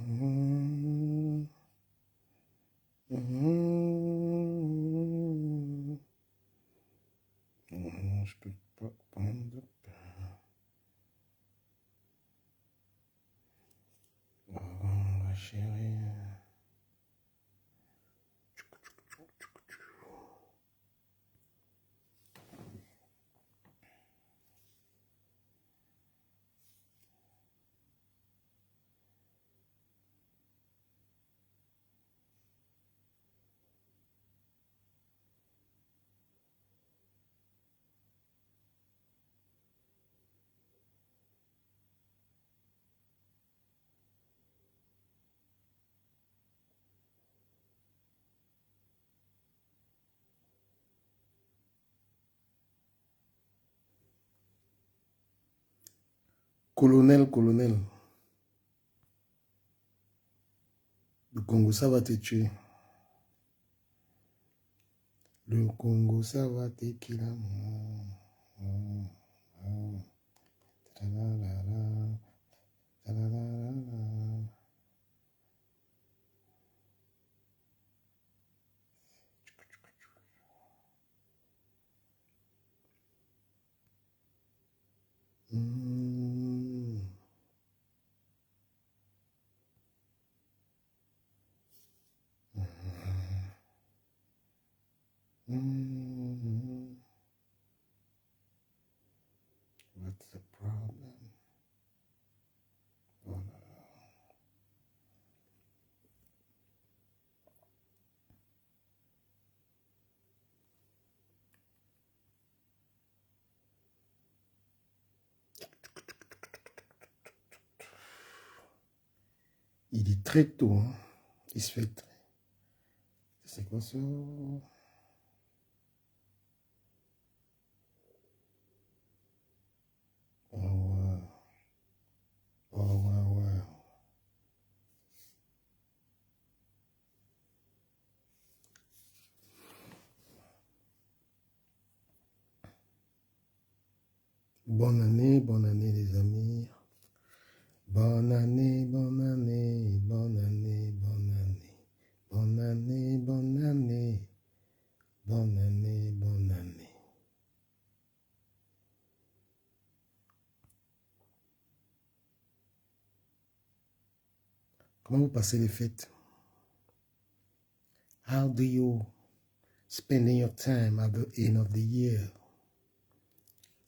Je peux pas prendre de pain. Oh, ma chérie. Colonel, colonel. Le Congo, ça va te tuer. Le Congo, ça va te tuer. What's the problem? Il est très tôt, hein. Il se fait très... C'est quoi ça? Oh ouais. Oh ouais, ouais. Bonne année les amis. Bonne année, bonne année, bonne année, bonne année. Bonne année, bonne année. Bonne année, bonne année. Comment vous passez les fêtes? How do you spending your time at the end of the year?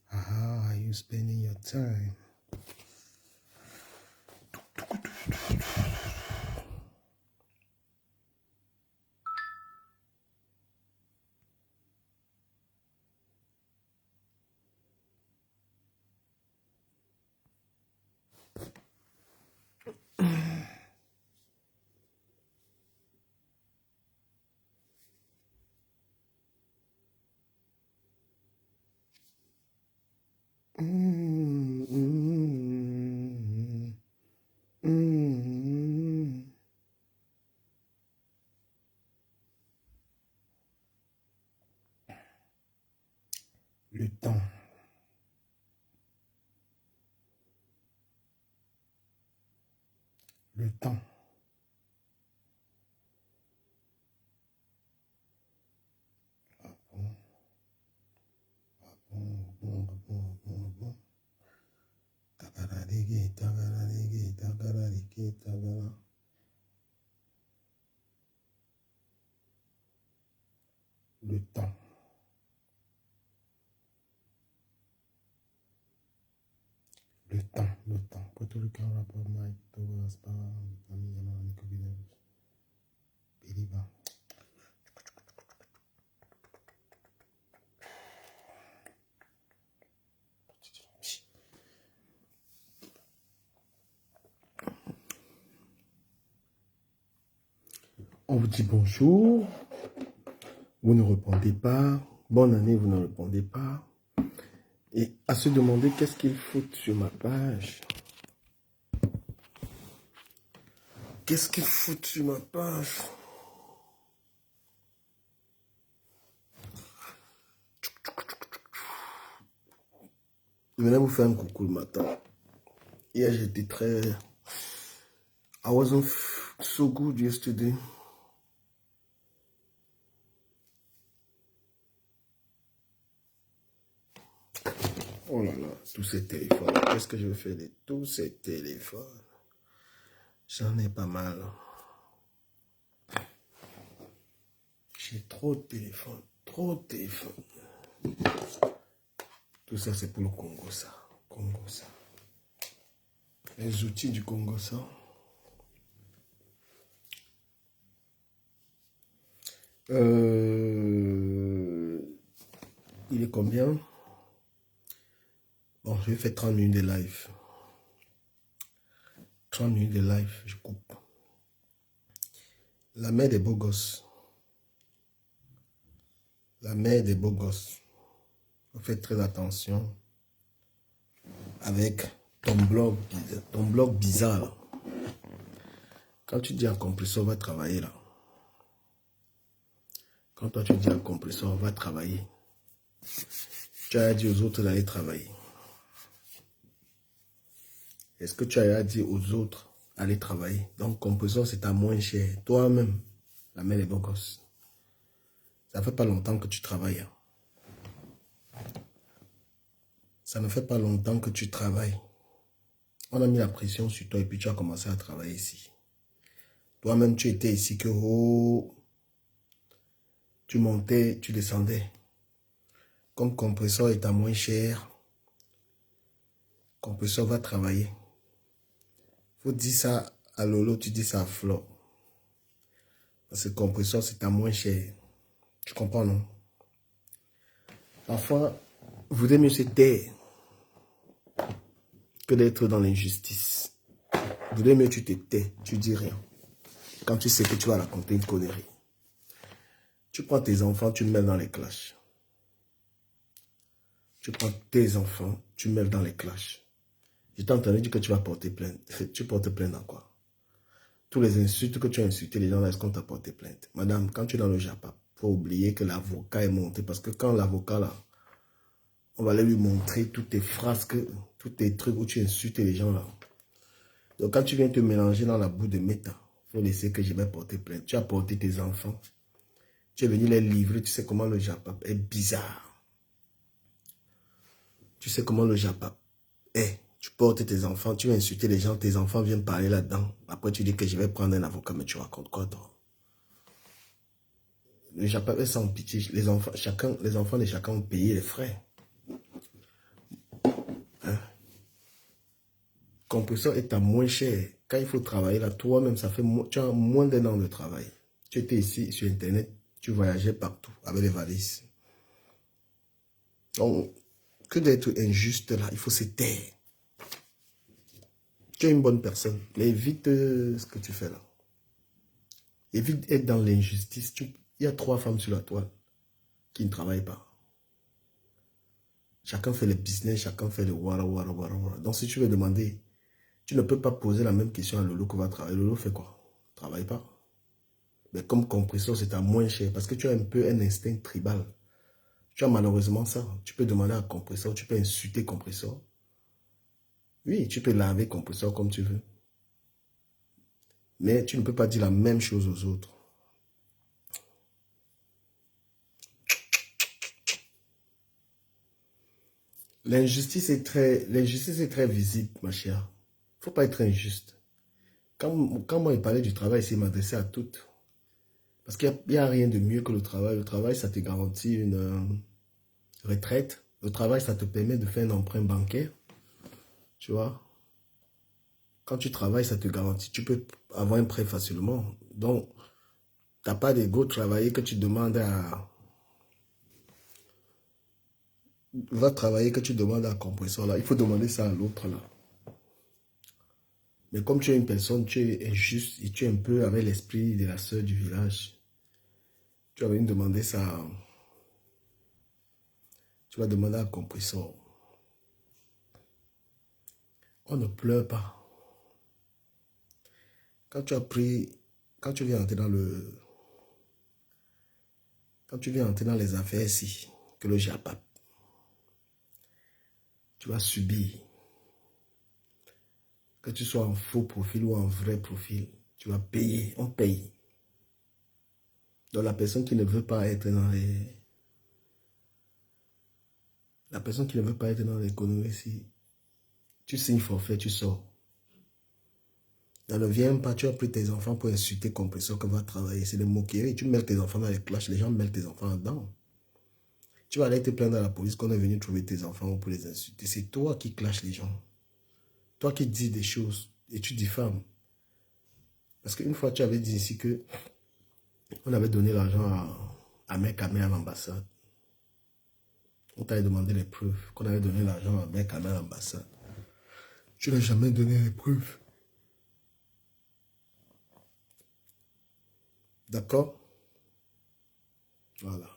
How are you spending your time? Le temps. Le temps. Le temps. Le temps, le temps. Puerto Rican rapper Mike Towers, Ami Yamar, Nico Villeneuve, Billy Ba. On vous dit bonjour, vous ne répondez pas. Bonne année, vous ne répondez pas. Et à se demander qu'est-ce qu'il faut sur ma page. Qu'est-ce qu'il faut sur ma page? Je venais vous faire un coucou le matin. Hier, j'étais très I wasn't so good yesterday. Oh là là, tous ces téléphones. Qu'est-ce que je fais de tous ces téléphones? J'en ai pas mal. J'ai trop de téléphones. Trop de téléphones. Tout ça, c'est pour le Congo, ça. Congo, ça. Les outils du Congo, ça. Il est combien? Bon, je vais faire 30 minutes de live. 30 minutes de live, je coupe. La mère des beaux gosses. La mère des beaux gosses. Faites très attention avec ton blog bizarre. Là. Quand tu dis à compresseur, va travailler là. Quand toi tu dis à compresseur, va travailler. Tu as dit aux autres d'aller travailler. Est-ce que tu as dit aux autres d'aller travailler? Donc compresseur, c'est à moins cher. Toi-même, la mère des beaux gosses. Ça fait pas longtemps que tu travailles. Ça ne fait pas longtemps que tu travailles. On a mis la pression sur toi et puis tu as commencé à travailler ici. Toi-même, tu étais ici que tu montais, tu descendais. Comme compresseur est à moins cher, compresseur va travailler. Faut dire ça à Lolo, tu dis ça à Flo. Parce que compresseur c'est à moins cher. Tu comprends, non? Parfois, vous devez mieux se taire que d'être dans l'injustice. Vous devez mieux tu te tais, tu dis rien. Quand tu sais que tu vas raconter une connerie. Tu prends tes enfants, tu mets dans les clashs. Tu prends tes enfants, tu mets dans les clashs. Je t'ai entendu dire que tu vas porter plainte. Tu portes plainte dans quoi? Tous les insultes que tu as insultés les gens là, est-ce qu'on t'a porté plainte? Madame, quand tu es dans le Japon, il faut oublier que l'avocat est monté. Parce que quand l'avocat là, on va aller lui montrer toutes tes phrases, tous tes trucs où tu insultes les gens là. Donc quand tu viens te mélanger dans la boue de méta, il faut laisser que je vais porter plainte. Tu as porté tes enfants. Tu es venu les livrer. Tu sais comment le Japon est bizarre. Tu sais comment le Japon est. Tu portes tes enfants, tu vas insulter les gens, tes enfants viennent parler là-dedans. Après, tu dis que je vais prendre un avocat, mais tu racontes quoi, toi? Le Japon est sans pitié. Les enfants de chacun ont payé les frais. Hein? Compresseur est à moins cher. Quand il faut travailler là, toi-même, tu as moins d'un an de travail. Tu étais ici sur Internet, tu voyageais partout avec les valises. Donc, que d'être injuste là, il faut se taire. Tu es une bonne personne, mais évite ce que tu fais là. Évite d'être dans l'injustice. Il y a 3 femmes sur la toile qui ne travaillent pas. Chacun fait le business, chacun fait le wara. Donc si tu veux demander, tu ne peux pas poser la même question à Lolo qui va travailler. Lolo fait quoi? Travaille pas. Mais comme compresseur, c'est à moins cher parce que tu as un peu un instinct tribal. Tu as malheureusement ça. Tu peux demander à compresseur, tu peux insulter compresseur. Oui, tu peux laver compresseur comme tu veux. Mais tu ne peux pas dire la même chose aux autres. L'injustice est très visible, ma chère. Il ne faut pas être injuste. Quand moi, il parlait du travail, il m'adressait à toutes. Parce qu'il n'y a rien de mieux que le travail. Le travail, ça te garantit une retraite. Le travail, ça te permet de faire un emprunt bancaire. Tu vois? Quand tu travailles, ça te garantit. Tu peux avoir un prêt facilement. Donc, tu n'as pas d'ego travailler que tu demandes à... Va travailler que tu demandes à un compresseur là. Il faut demander ça à l'autre là. Mais comme tu es une personne, tu es injuste et tu es un peu avec l'esprit de la sœur du village. Tu vas venir demander ça. Tu vas demander à un compresseur. On ne pleure pas. Quand tu viens entrer dans les affaires ici, que le Japon, tu vas subir. Que tu sois en faux profil ou en vrai profil, tu vas payer, on paye. Donc la personne qui ne veut pas être dans les... La personne qui ne veut pas être dans l'économie, si tu signes forfait, tu sors. Ne viens pas, tu as pris tes enfants pour insulter compresseur qu'on va travailler. C'est des moqueries. Tu mets tes enfants dans les clashs, les gens mettent tes enfants dedans. Tu vas aller te plaindre à la police qu'on est venu trouver tes enfants pour les insulter. C'est toi qui clashes les gens. Toi qui dis des choses et tu diffames. Parce qu'une fois, tu avais dit ici que on avait donné l'argent à Mekame à l'ambassade. On t'avait demandé les preuves qu'on avait donné l'argent à Mekame à l'ambassade. Tu n'as jamais donné les preuves. D'accord? Voilà.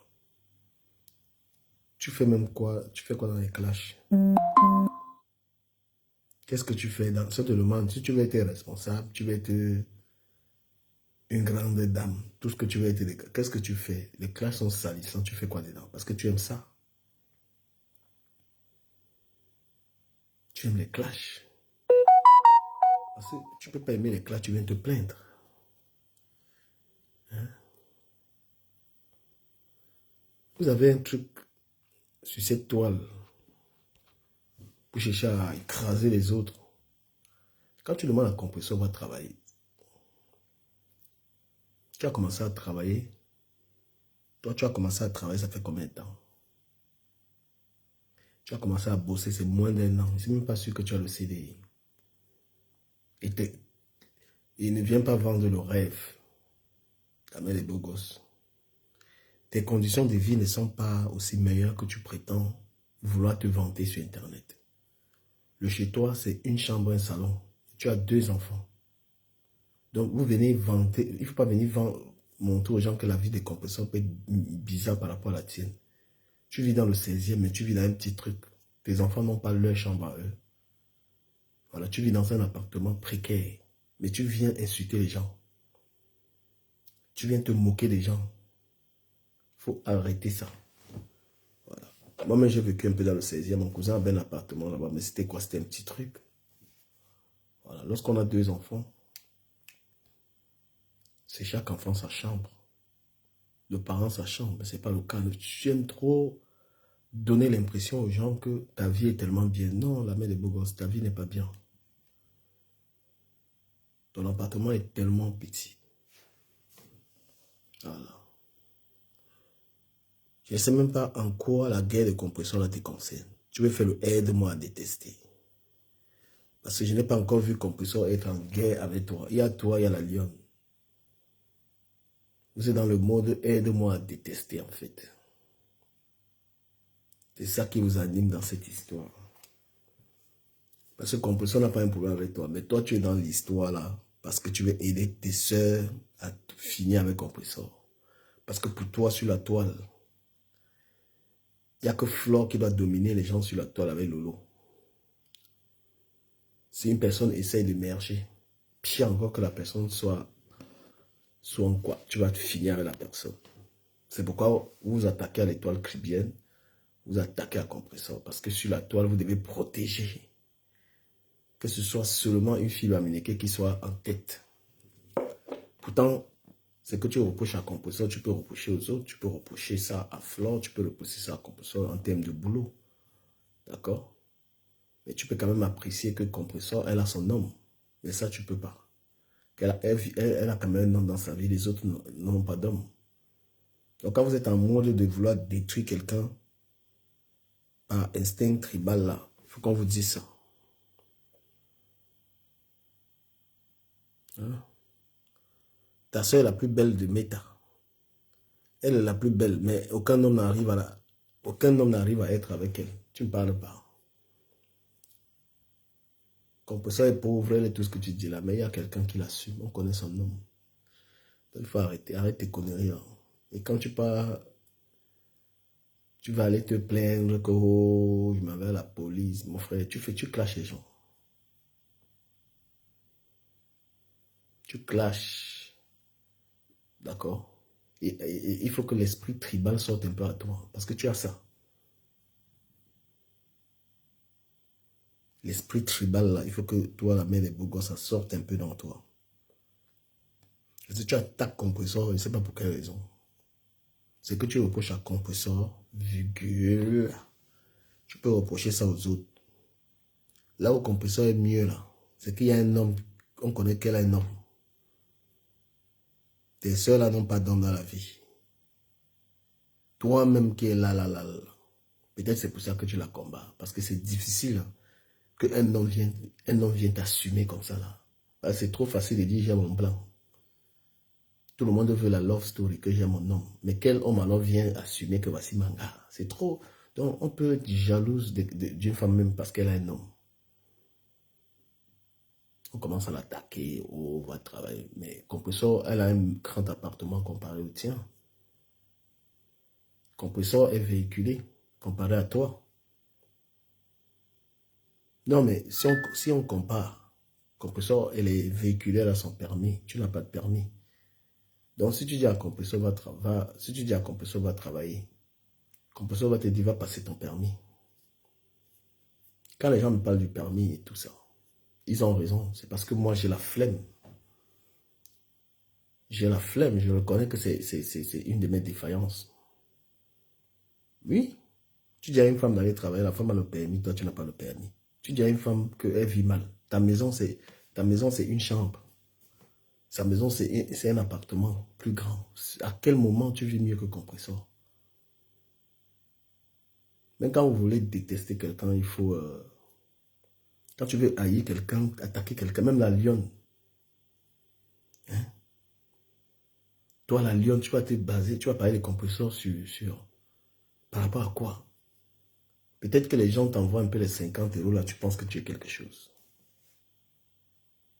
Tu fais même quoi? Tu fais quoi dans les clashs? Qu'est-ce que tu fais dans... Je te demande, si tu veux être responsable, tu veux être une grande dame, tout ce que tu veux être... Qu'est-ce que tu fais? Les clashs sont salissants, tu fais quoi dedans? Parce que tu aimes ça. Tu aimes les clashs. Parce que tu ne peux pas aimer les clashs, tu viens te plaindre. Hein? Vous avez un truc sur cette toile pour chercher à écraser les autres. Quand tu demandes à compresseur, on va travailler. Tu as commencé à travailler. Toi, tu as commencé à travailler, ça fait combien de temps? Tu as commencé à bosser, c'est moins d'un an. Je ne suis même pas sûr que tu as le CDI. Et ne viens pas vendre le rêve. La mère des beaux gosses. Tes conditions de vie ne sont pas aussi meilleures que tu prétends vouloir te vanter sur Internet. Le chez toi, c'est une chambre, un salon. Tu as 2 enfants. Donc, vous venez vanter. Il ne faut pas venir montrer aux gens que la vie des compresseurs peut être bizarre par rapport à la tienne. Tu vis dans le 16e, mais tu vis dans un petit truc. Tes enfants n'ont pas leur chambre à eux. Voilà, tu vis dans un appartement précaire. Mais tu viens insulter les gens. Tu viens te moquer des gens. Il faut arrêter ça. Voilà. Moi-même, j'ai vécu un peu dans le 16e. Mon cousin avait un appartement là-bas. Mais c'était quoi? C'était un petit truc. Voilà. Lorsqu'on a 2 enfants, c'est chaque enfant sa chambre. Le parent sa chambre. Mais ce n'est pas le cas. Tu aimes trop donner l'impression aux gens que ta vie est tellement bien. Non, la mère des beaux gosses, ta vie n'est pas bien. Ton appartement est tellement petit. Voilà. Je ne sais même pas en quoi la guerre de compression là te concerne. Tu veux faire le aide-moi à détester. Parce que je n'ai pas encore vu compresseur être en guerre avec toi. Il y a toi, il y a la lionne. Vous êtes dans le mode aide-moi à détester en fait. C'est ça qui vous anime dans cette histoire. Parce que compresseur n'a pas un problème avec toi. Mais toi, tu es dans l'histoire là. Parce que tu veux aider tes soeurs à finir avec compresseur. Parce que pour toi, sur la toile, il n'y a que Flore qui doit dominer les gens sur la toile avec Lolo. Si une personne essaye d'émerger, pire encore que la personne soit en quoi, tu vas finir avec la personne. C'est pourquoi vous vous attaquez à l'étoile cribienne, vous attaquez à compresseur. Parce que sur la toile, vous devez protéger. Que ce soit seulement une fille américaine qui soit en tête. Pourtant, ce que tu reproches à compresseur, tu peux reprocher aux autres, tu peux reprocher ça à Flore, tu peux reprocher ça à compresseur en termes de boulot. D'accord? Mais tu peux quand même apprécier que compresseur, elle a son homme. Mais ça, tu peux pas. Elle a quand même un homme dans sa vie, les autres n'ont pas d'homme. Donc quand vous êtes en mode de vouloir détruire quelqu'un par instinct tribal là, il faut qu'on vous dise ça. Hein? Ta soeur est la plus belle de Meta. Elle est la plus belle, mais aucun homme n'arrive à être avec elle. Tu ne parles pas. Compresseur est pauvre, elle est tout ce que tu dis là, mais il y a quelqu'un qui l'assume, on connaît son nom. Donc, il faut arrêter, arrête tes conneries. Hein. Et quand tu pars, tu vas aller te plaindre que oh, je m'en vais à la police. Mon frère, tu clashes les gens. Tu clashes. D'accord? Et il faut que l'esprit tribal sorte un peu à toi. Parce que tu as ça. L'esprit tribal, là, il faut que toi, la mère des beaux gosses, ça sorte un peu dans toi. Si tu attaques compresseur, je ne sais pas pour quelle raison. C'est que tu reproches à compresseur, virgule. Tu peux reprocher ça aux autres. Là où compresseur est mieux, là, c'est qu'il y a un homme, on connaît qu'elle a un homme. Tes soeurs là n'ont pas d'homme dans la vie. Toi-même qui es là. Peut-être c'est pour ça que tu la combats. Parce que c'est difficile hein, qu'un homme vienne t'assumer comme ça là. C'est trop facile de dire j'ai mon blanc. Tout le monde veut la love story que j'ai mon homme. Mais quel homme alors vient assumer que voici mon gars? C'est trop. Donc on peut être jalouse d'une femme même parce qu'elle a un homme. On commence à l'attaquer, on va travailler. Mais Compressor, elle a un grand appartement comparé au tien. Compressor est véhiculé comparé à toi. Non, mais si on compare, Compressor, elle est véhiculée, elle a son permis. Tu n'as pas de permis. Donc, si tu dis à Compressor, si tu dis à Compressor, va travailler, Compressor va te dire, va passer ton permis. Quand les gens me parlent du permis et tout ça, ils ont raison. C'est parce que moi, j'ai la flemme. J'ai la flemme. Je reconnais que c'est une de mes défaillances. Oui. Tu dis à une femme d'aller travailler, la femme a le permis, toi, tu n'as pas le permis. Tu dis à une femme qu'elle vit mal. Ta maison, c'est une chambre. Sa maison, c'est un appartement plus grand. À quel moment tu vis mieux que Compressor? Même quand vous voulez détester quelqu'un, il faut... quand tu veux haïr quelqu'un, attaquer quelqu'un, même la lionne. Hein? Toi, la lionne, tu vas te baser, tu vas parler de Compressor par rapport à quoi? Peut-être que les gens t'envoient un peu les 50 € là, tu penses que tu es quelque chose.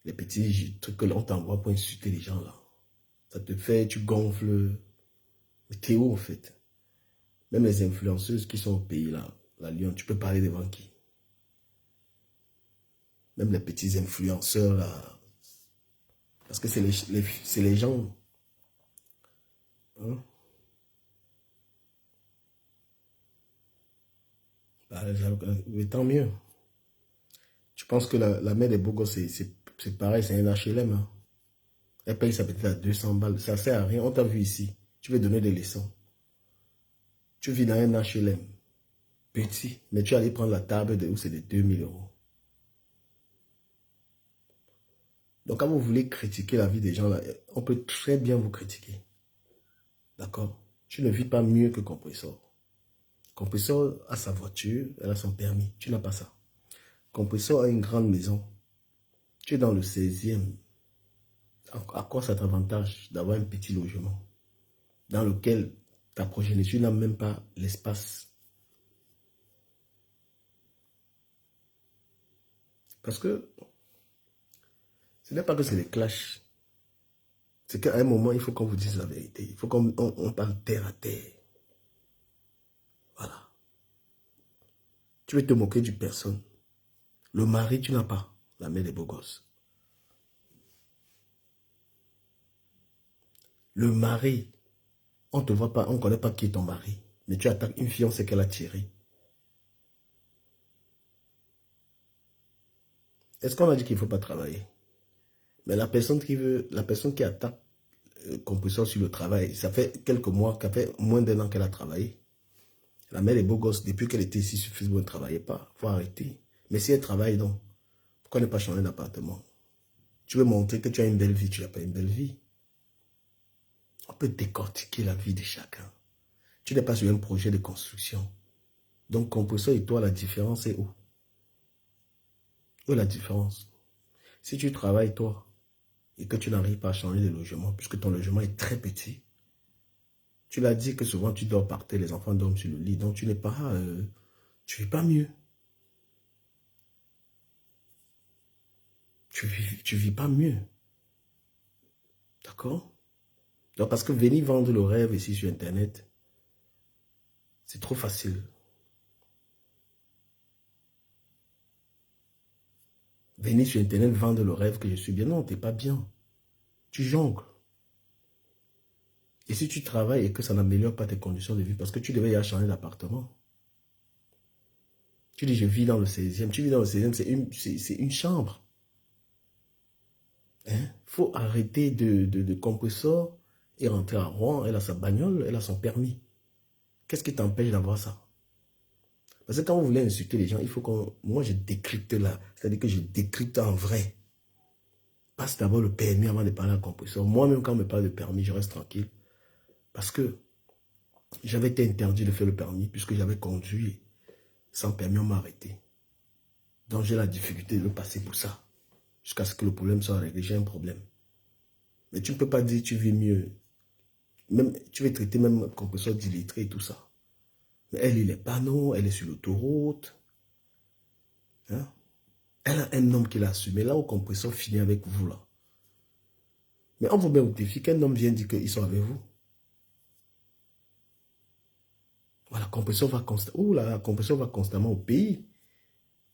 Les petits trucs que l'on t'envoie pour insulter les gens là. Ça te fait, tu gonfles. Mais t'es où en fait? Même les influenceuses qui sont au pays là, la Lyon, tu peux parler devant qui? Même les petits influenceurs là. Parce que c'est les gens. Hein? Mais tant mieux. Tu penses que la mère des beaux gosses, c'est pareil, c'est un HLM. Hein? Elle paye ça peut-être à 200 balles. Ça sert à rien. On t'a vu ici. Tu veux donner des leçons. Tu vis dans un HLM. Petit. Mais tu allais prendre la table de où c'est de 2000 €. Donc, quand vous voulez critiquer la vie des gens, là, on peut très bien vous critiquer. D'accord? Tu ne vis pas mieux que Compressor. Compressor a sa voiture, elle a son permis. Tu n'as pas ça. Compressor a une grande maison. Tu es dans le 16e. À quoi ça t'avantage d'avoir un petit logement dans lequel ta progéniture n'a même pas l'espace? Parce que ce n'est pas que c'est des clashs. C'est qu'à un moment, il faut qu'on vous dise la vérité. Il faut qu'on parle terre à terre. Voilà. Tu veux te moquer du personne. Le mari, tu n'as pas. La mère des beaux gosses. Le mari, on ne te voit pas, on ne connaît pas qui est ton mari. Mais tu attaques une fille, on sait qu'elle a tiré. Est-ce qu'on a dit qu'il ne faut pas travailler? Mais la personne qui attaque Compressor sur le travail, ça fait quelques mois, ça fait moins d'1 an qu'elle a travaillé. La mère des beaux gosses, depuis qu'elle était ici sur Facebook, elle ne travaillait pas. Il faut arrêter. Mais si elle travaille donc, pourquoi ne pas changer d'appartement? Tu veux montrer que tu as une belle vie, tu n'as pas une belle vie. On peut décortiquer la vie de chacun. Tu n'es pas sur un projet de construction. Donc, Compressor et toi, la différence est où? Où est la différence? Si tu travailles, toi, et que tu n'arrives pas à changer de logement, puisque ton logement est très petit, tu l'as dit que souvent tu dors par terre, les enfants dorment sur le lit, donc tu n'es pas, tu vis pas mieux. Tu vis pas mieux. D'accord? Donc, parce que venir vendre le rêve ici sur Internet, c'est trop facile. Venir sur Internet vendre le rêve que je suis bien. Non, tu n'es pas bien. Tu jongles. Et si tu travailles et que ça n'améliore pas tes conditions de vie, parce que tu devais y aller changer d'appartement. Tu dis, je vis dans le 16e. Tu vis dans le 16e, c'est une chambre. Il faut arrêter de compresseur et rentrer à Rouen. Elle a sa bagnole, elle a son permis. Qu'est-ce qui t'empêche d'avoir ça? Parce que quand vous voulez insulter les gens, il faut qu'on... Moi, je décrypte là. C'est-à-dire que je décrypte en vrai. Passe d'abord le permis avant de parler à un compresseur. Moi-même, quand on me parle de permis, je reste tranquille. Parce que j'avais été interdit de faire le permis puisque j'avais conduit sans permis, on m'a arrêté. Donc, j'ai la difficulté de le passer pour ça. Jusqu'à ce que le problème soit réglé. J'ai un problème. Mais tu ne peux pas dire que tu vis mieux. Même, tu veux traiter même un compresseur d'illettré et tout ça. Mais elle, il est panneau, elle est sur l'autoroute. Hein? Elle a un homme qui l'a assumé. Là, au compresseur finit avec vous, là. Mais on vous met au défi qu'un homme vient dire qu'ils sont avec vous. Voilà, la compresseur va constamment au pays.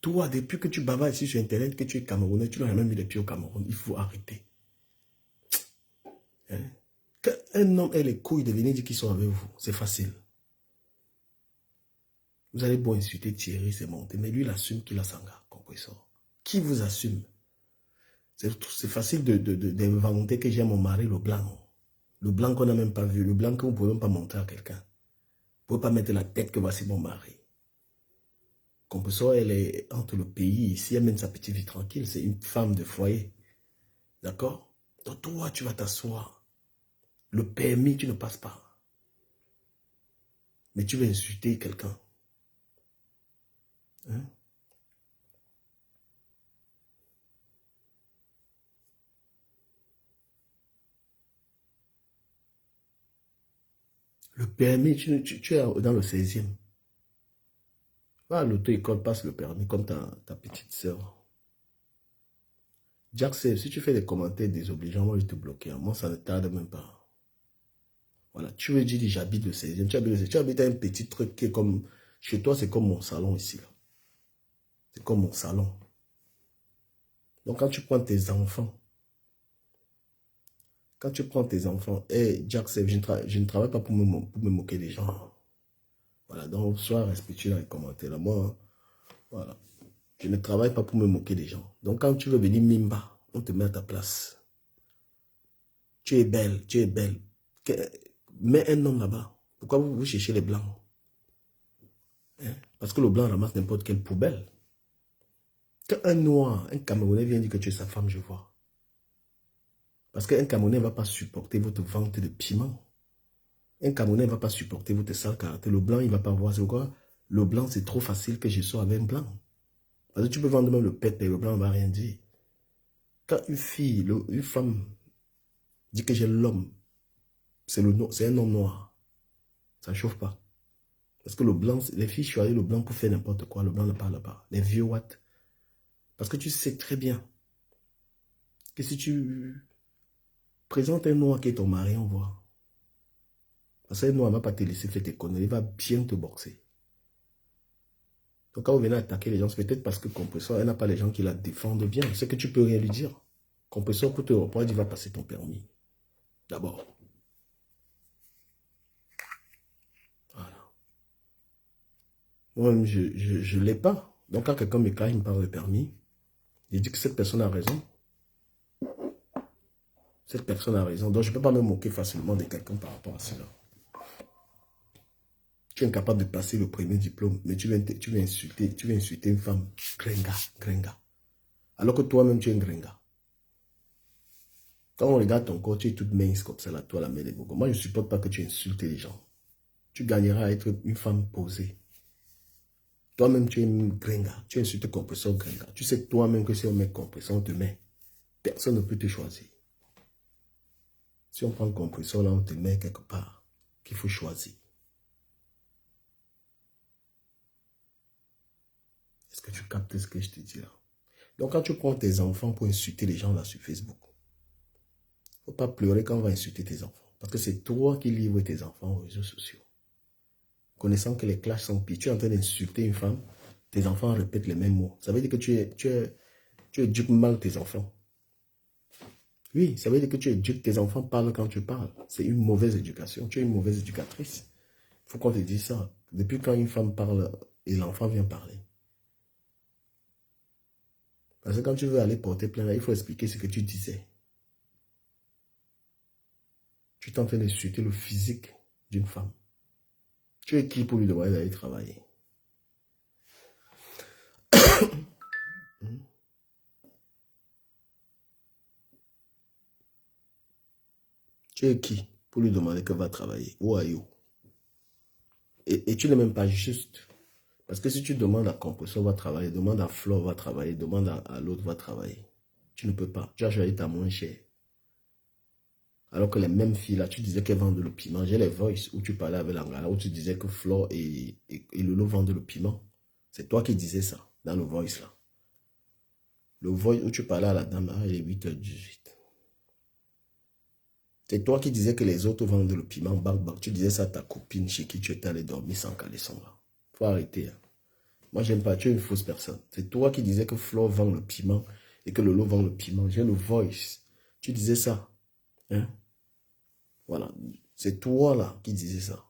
Toi, depuis que tu bavardes ici sur Internet, que tu es Camerounais, tu n'as jamais mis les pieds au Cameroun. Il faut arrêter. Hein? Quand un homme ait les couilles de venir dire qu'ils sont avec vous, c'est facile. Vous allez beau insulter Thierry, c'est monté, mais lui, il assume qu'il a Sanga, compresseur. Qui vous assume? C'est facile d'inventer que j'ai mon mari, le blanc. Le blanc qu'on n'a même pas vu, le blanc que vous ne pouvez même pas montrer à quelqu'un. Vous ne pouvez pas mettre la tête que voici mon mari. Compresseur, elle est entre le pays, ici, elle mène sa petite vie tranquille, c'est une femme de foyer. D'accord? Donc toi, tu vas t'asseoir. Le permis, tu ne passes pas. Mais tu vas insulter quelqu'un. Hein? Le permis, tu es dans le 16e. Va à l'auto-école, passe le permis comme ta petite sœur. Jack, si tu fais des commentaires désobligeants, moi je vais te bloquer. Moi, ça ne tarde même pas. Voilà, tu veux dire, j'habite le 16e. Tu habites un petit truc qui est comme... Chez toi, c'est comme mon salon ici. C'est comme mon salon. Donc, quand tu prends tes enfants, hey, Jack, je ne travaille pas pour me moquer des gens. Voilà, donc sois respectueux dans les commentaires. Là, moi, voilà. Je ne travaille pas pour me moquer des gens. Donc quand tu veux venir Mimba, on te met à ta place. Tu es belle, tu es belle. Mets un homme là-bas. Pourquoi vous cherchez les blancs? Hein? Parce que le blanc ramasse n'importe quelle poubelle. Quand un noir, un Camerounais vient dire que tu es sa femme, je vois. Parce qu'un Camerounais ne va pas supporter votre vente de piment. Un Camerounais ne va pas supporter votre sale caractère. Le blanc, il ne va pas voir. C'est pourquoi le blanc, c'est trop facile que je sois avec un blanc. Parce que tu peux vendre même le pet, mais le blanc ne va rien dire. Quand une fille, une femme dit que j'ai l'homme, c'est un homme noir. Ça ne chauffe pas. Parce que le blanc, les filles choisissent le blanc pour faire n'importe quoi. Le blanc ne parle pas. Les vieux what? Parce que tu sais très bien que si tu présentes un noir qui est ton mari, on voit. Parce qu'un noir ne va pas te laisser faire tes conneries. Il va bien te boxer. Donc quand vous venez attaquer les gens, c'est peut-être parce que compresseur, elle n'a pas les gens qui la défendent bien. C'est que tu peux rien lui dire. Compresseur pour te reprendre, il va passer ton permis. D'abord. Voilà. Moi-même, je ne l'ai pas. Donc quand quelqu'un me cache, il me parle de permis, il dit que cette personne a raison. Cette personne a raison. Donc je ne peux pas me moquer facilement de quelqu'un par rapport à cela. Tu es incapable de passer le premier diplôme, mais tu veux insulter une femme gringa. Alors que toi-même, tu es un gringa. Quand on regarde ton corps, tu es toute mince comme ça, là, toi, la main des bocaux. Moi, je ne supporte pas que tu insultes les gens. Tu gagneras à être une femme posée. Toi-même, tu es une gringa. Tu insultes compresseur gringa. Tu sais toi-même que si on met compresseur, on te met. Personne ne peut te choisir. Si on prend compresseur, là, on te met quelque part qu'il faut choisir. Est-ce que tu captes ce que je te dis là? Donc, quand tu prends tes enfants pour insulter les gens là sur Facebook, il ne faut pas pleurer quand on va insulter tes enfants. Parce que c'est toi qui livres tes enfants aux réseaux sociaux. Connaissant que les clashs sont pires, tu es en train d'insulter une femme, tes enfants répètent les mêmes mots. Ça veut dire que tu éduques mal tes enfants. Oui, ça veut dire que tu éduques tes enfants parlent quand tu parles. C'est une mauvaise éducation. Tu es une mauvaise éducatrice. Il faut qu'on te dise ça. Depuis quand une femme parle et l'enfant vient parler. Parce que quand tu veux aller porter plainte, il faut expliquer ce que tu disais. Tu es en train d'insulter le physique d'une femme. Tu es qui pour lui demander d'aller travailler? Tu es qui pour lui demander qu'elle va travailler? Où are you? Et tu n'es même pas juste. Parce que si tu demandes à Compression va travailler, demande à Flore va travailler, demande à l'autre va travailler. Tu ne peux pas. Tu as choisi ta moins chère. Alors que les mêmes filles là, tu disais qu'elles vendent le piment. J'ai les voices où tu parlais avec l'Angala, où tu disais que Flore et Lolo vendent le piment. C'est toi qui disais ça dans le voice là. Le voice où tu parlais à la dame, il est 8h18. C'est toi qui disais que les autres vendent le piment, bang bang. Tu disais ça à ta copine chez qui tu étais allé dormir sans caleçon là. Faut arrêter. Hein. Moi, j'aime pas, tu es une fausse personne. C'est toi qui disais que Flore vend le piment et que Lolo vend le piment. J'ai le voice. Tu disais ça. Hein? Voilà. C'est toi là qui disais ça.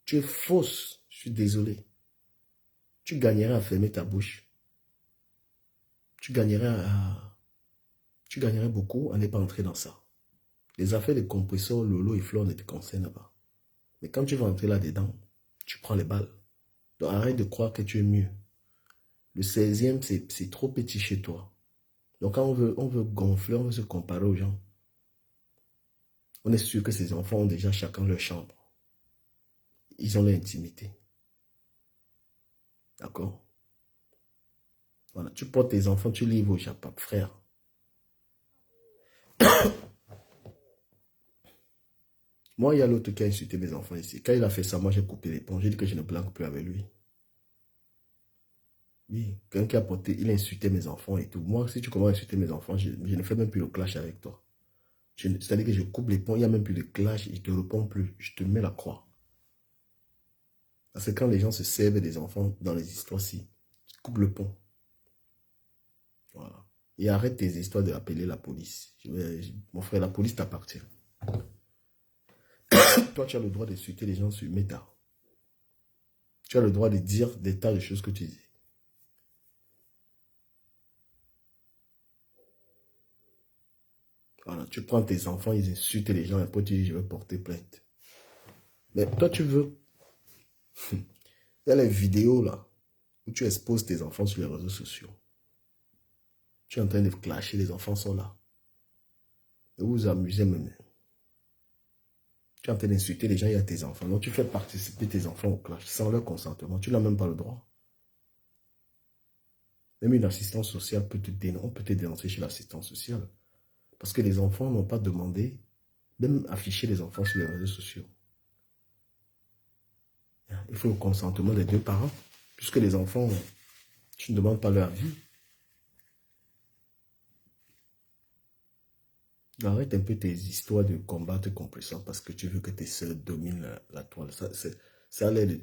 Tu es fausse. Je suis désolé. Tu gagnerais à fermer ta bouche. Tu gagnerais beaucoup à ne pas entrer dans ça. Les affaires de compresseurs, Lolo et Flore ne te concernent pas. Mais quand tu vas entrer là-dedans, tu prends les balles. Donc arrête de croire que tu es mieux. Le 16e, c'est trop petit chez toi. Donc quand on veut gonfler, on veut se comparer aux gens. On est sûr que ces enfants ont déjà chacun leur chambre. Ils ont leur intimité. D'accord? Voilà, tu portes tes enfants, tu livres au Japon, frère. Moi, il y a l'autre qui a insulté mes enfants ici. Quand il a fait ça, moi j'ai coupé les ponts. J'ai dit que je ne blague plus avec lui. Oui, quelqu'un qui a porté, il a insulté mes enfants et tout. Moi, si tu commences à insulter mes enfants, je ne fais même plus le clash avec toi. C'est-à-dire que je coupe les ponts, il n'y a même plus de clash, je ne te réponds plus. Je te mets la croix. Parce que quand les gens se servent des enfants dans les histoires-ci, coupe le pont. Voilà. Et arrête tes histoires d'appeler la police. Mon frère, la police t'appartient. Toi, tu as le droit d'insulter les gens sur Meta. Tu as le droit de dire des tas de choses que tu dis. Voilà, tu prends tes enfants, ils insultent les gens, et après tu dis, je vais porter plainte. Mais toi, tu veux... Il y a les vidéos là, où tu exposes tes enfants sur les réseaux sociaux. Tu es en train de clasher, les enfants sont là. Et vous vous amusez même. Tu es en train d'insulter les gens, il y a tes enfants. Donc tu fais participer tes enfants au clash sans leur consentement. Tu n'as même pas le droit. Même une assistante sociale peut te dénoncer, on peut te dénoncer chez l'assistante sociale. Parce que les enfants n'ont pas demandé, même afficher les enfants sur les réseaux sociaux. Il faut le consentement des deux parents. Puisque les enfants, tu ne demandes pas leur avis. Arrête un peu tes histoires de combattre compresseur parce que tu veux que tes soeurs dominent la toile. Ça a l'air de...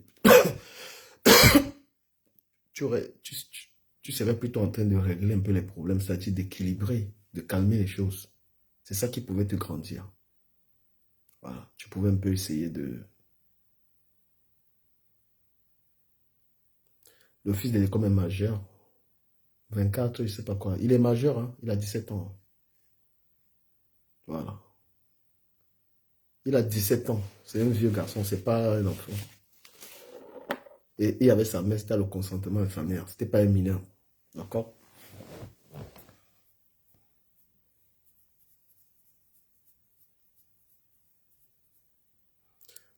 tu serais plutôt en train de régler un peu les problèmes, c'est-à-dire d'équilibrer, de calmer les choses. C'est ça qui pouvait te grandir. Voilà, tu pouvais un peu essayer de... Le fils de l'école est majeur. 24, je ne sais pas quoi. Il est majeur, hein? Il a 17 ans. Voilà. Il a 17 ans. C'est un vieux garçon, c'est pas un enfant. Et il y avait sa mère, c'était le consentement de sa mère. C'était pas un mineur. D'accord?